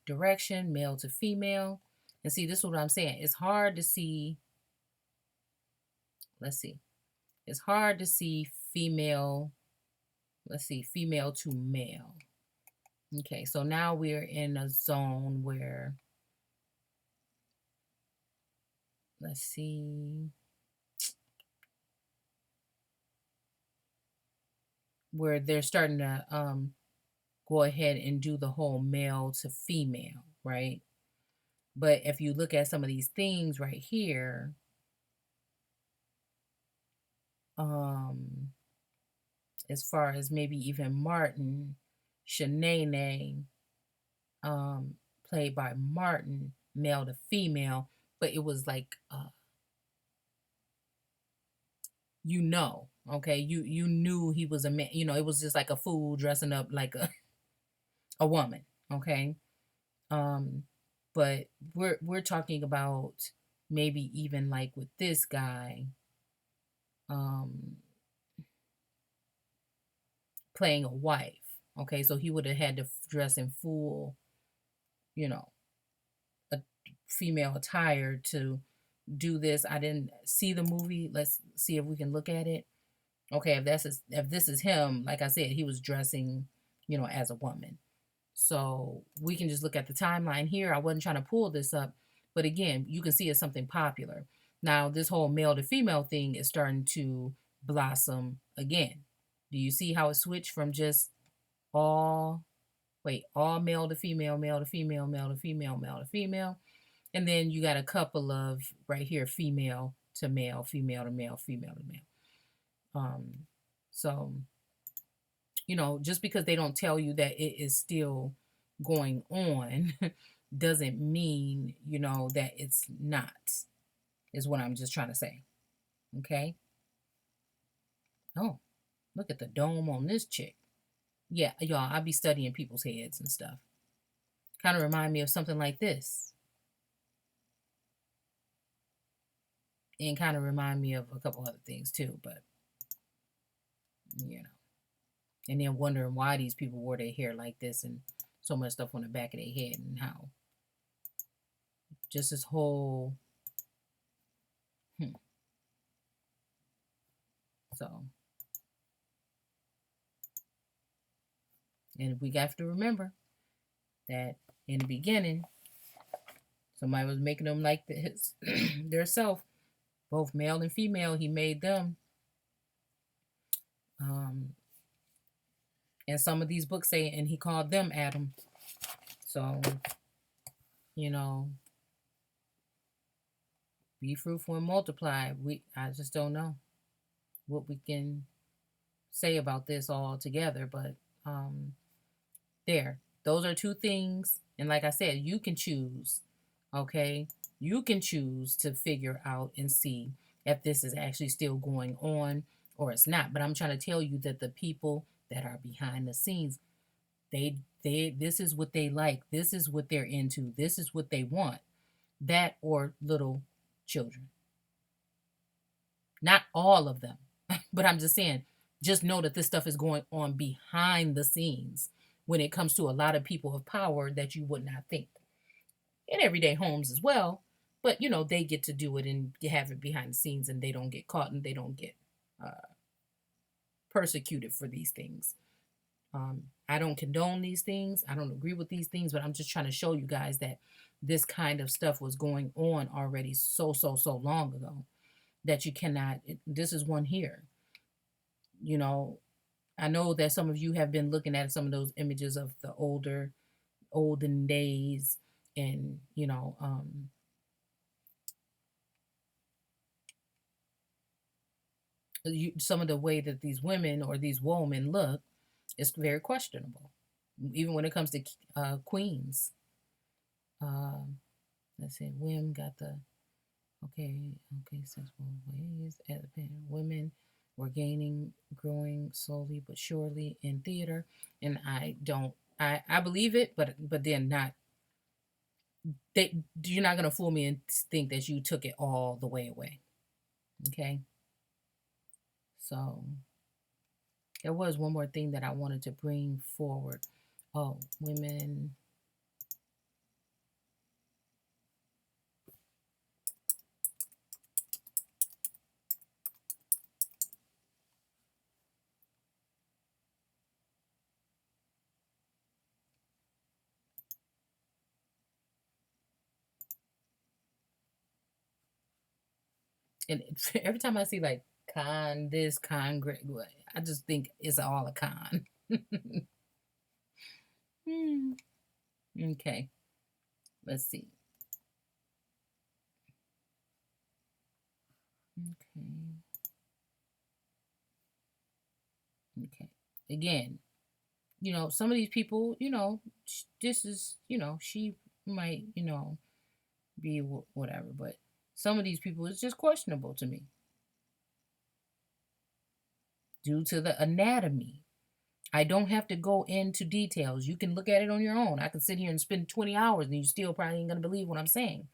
A: Direction, male to female. And see, this is what I'm saying. It's hard to see. Let's see. It's hard to see female. Let's see, female to male. Okay, so now we're in a zone where, let's see, where they're starting to go ahead and do the whole male to female, right? But if you look at some of these things right here, um, as far as maybe even Martin, Shanae, um, played by Martin, male to female, but it was like okay, you knew he was a man, it was just like a fool dressing up like a woman, okay? Um, but we're talking about maybe even like with this guy, um, playing a wife. Okay, so he would have had to dress in full, you know, a female attire to do this. I didn't see the movie. Let's see if we can look at it. Okay, if this is him, like I said, he was dressing, as a woman. So we can just look at the timeline here. I wasn't trying to pull this up, but again, you can see it's something popular. Now, this whole male to female thing is starting to blossom again. Do you see how it switched from just all, all male to female, male to female, male to female, male to female? And then you got a couple of right here, female to male, female to male, female to male. So, just because they don't tell you that it is still going on doesn't mean, that it's not, is what I'm just trying to say. Okay. Oh, look at the dome on this chick. Yeah, y'all, I be studying people's heads and stuff. Kind of remind me of something like this. And kind of remind me of a couple other things too, but you know. And then wondering why these people wore their hair like this and so much stuff on the back of their head and how just this whole so, and we have to remember that in the beginning somebody was making them like their self, both male and female. He made them, um and some of these books say, and he called them Adam. So, you know, be fruitful and multiply. I just don't know what we can say about this all together, but there, those are two things. And like I said, you can choose, okay? You can choose to figure out and see if this is actually still going on or it's not. But I'm trying to tell you that the people that are behind the scenes, they this is what they like. This is what they're into. This is what they want. That or little children. Not all of them. But I'm just saying, just know that this stuff is going on behind the scenes when it comes to a lot of people of power that you would not think. In everyday homes as well, but they get to do it and have it behind the scenes and they don't get caught and they don't get uh, persecuted for these things. I don't condone these things. I don't agree with these things, but I'm just trying to show you guys that this kind of stuff was going on already so long ago that you cannot. This is one here. You know, I know that some of you have been looking at some of those images of the olden days, and some of the way that these women or these women look is very questionable, even when it comes to queens. Um, let's see, women got the okay, sensible ways. Women were growing slowly but surely in theater, and I don't, I believe it, but then not. You're not gonna fool me and think that you took it all the way away. Okay, so there was one more thing that I wanted to bring forward. Oh, women. And every time I see like con this, con great, I just think it's all a con. Hmm. Okay, let's see. Okay, okay. Again, some of these people, this is, she might, be whatever, but some of these people is just questionable to me due to the anatomy. I don't have to go into details. You can look at it on your own. I can sit here and spend 20 hours and you still probably ain't going to believe what I'm saying.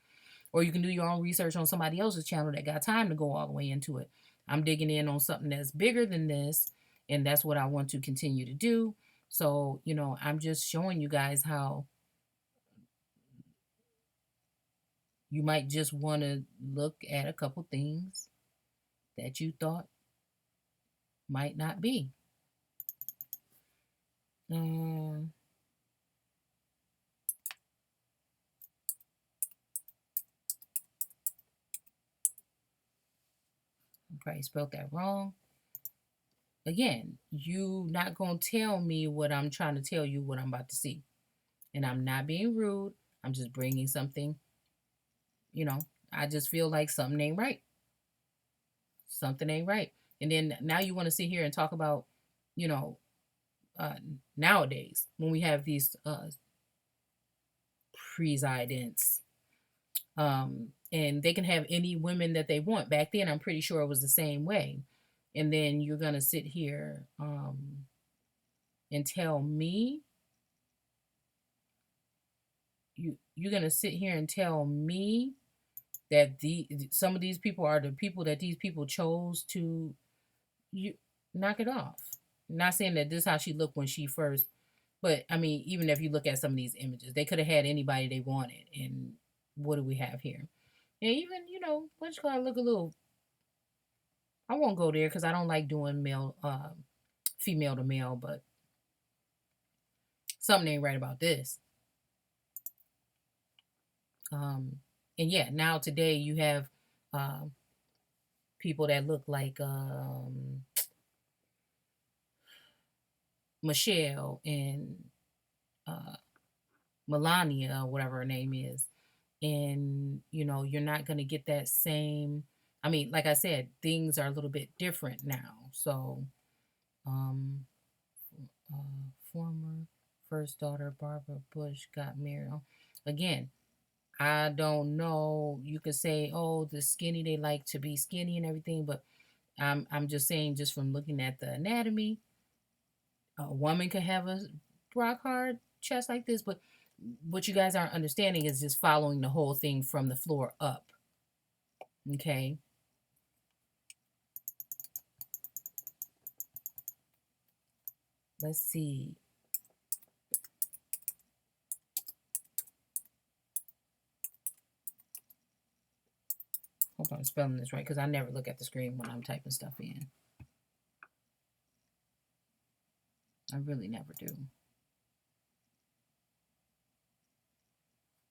A: Or you can do your own research on somebody else's channel that got time to go all the way into it. I'm digging in on something that's bigger than this, and that's what I want to continue to do. So, I'm just showing you guys how you might just want to look at a couple things that you thought might not be. Um, I probably spelled that wrong. Again, you not gonna tell me what I'm trying to tell you what I'm about to see. And I'm not being rude. I'm just bringing something, you know, I just feel like something ain't right. Something ain't right. And then now you want to sit here and talk about, you know, uh, nowadays when we have these presidents, and they can have any women that they want. Back then, I'm pretty sure it was the same way. And then you're gonna sit here and tell me you're gonna sit here and tell me that some of these people are the people that these people chose to you knock it off. Not saying that this is how she looked when she first, but I mean, even if you look at some of these images, they could have had anybody they wanted. And what do we have here? And even, what you call it, look a little. I won't go there because I don't like doing female to male, but something ain't right about this. Um, and yeah, now today you have um people that look like Michelle and uh, Melania, whatever her name is. And, you're not going to get that same. I mean, like I said, things are a little bit different now. So, um, former first daughter Barbara Bush got married. Again, I don't know. You could say, oh, the skinny, they like to be skinny and everything, but I'm just saying, just from looking at the anatomy, a woman could have a rock hard chest like this, but what you guys aren't understanding is just following the whole thing from the floor up. Okay. Let's see. Hope I'm spelling this right because I never look at the screen when I'm typing stuff in. I really never do.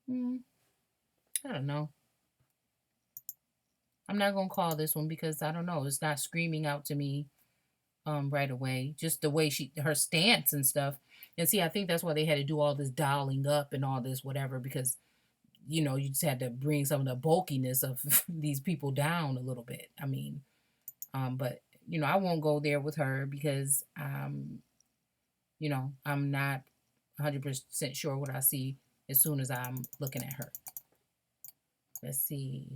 A: I don't know. I'm not gonna call this one because I don't know. It's not screaming out to me right away. Just the way her stance and stuff. And see, I think that's why they had to do all this dialing up and all this whatever, because you just had to bring some of the bulkiness of these people down a little bit. I mean, but I won't go there with her because I'm not 100% sure what I see as soon as I'm looking at her. Let's see.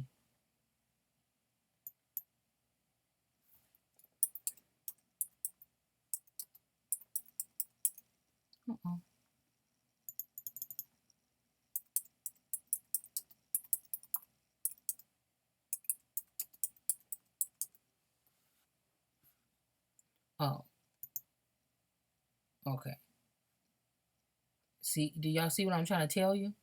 A: Uh-oh. Oh, okay. See, do y'all see what I'm trying to tell you?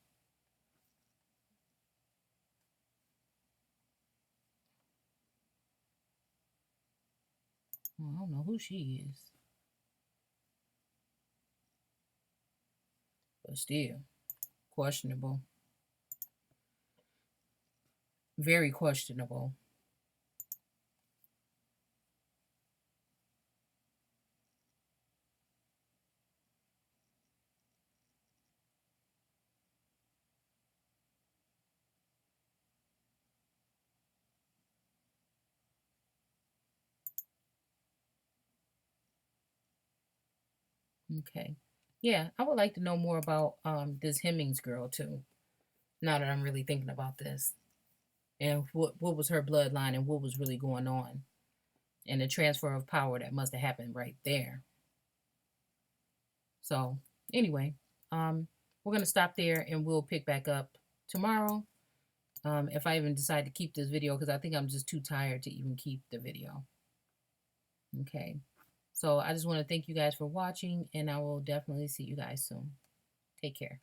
A: Well, I don't know who she is, but still questionable. Very questionable. Okay. Yeah, I would like to know more about this Hemmings girl too. Now that I'm really thinking about this, and what was her bloodline and what was really going on, and the transfer of power that must have happened right there. So anyway, um, we're gonna stop there and we'll pick back up tomorrow. If I even decide to keep this video, because I think I'm just too tired to even keep the video. Okay. So I just want to thank you guys for watching, and I will definitely see you guys soon. Take care.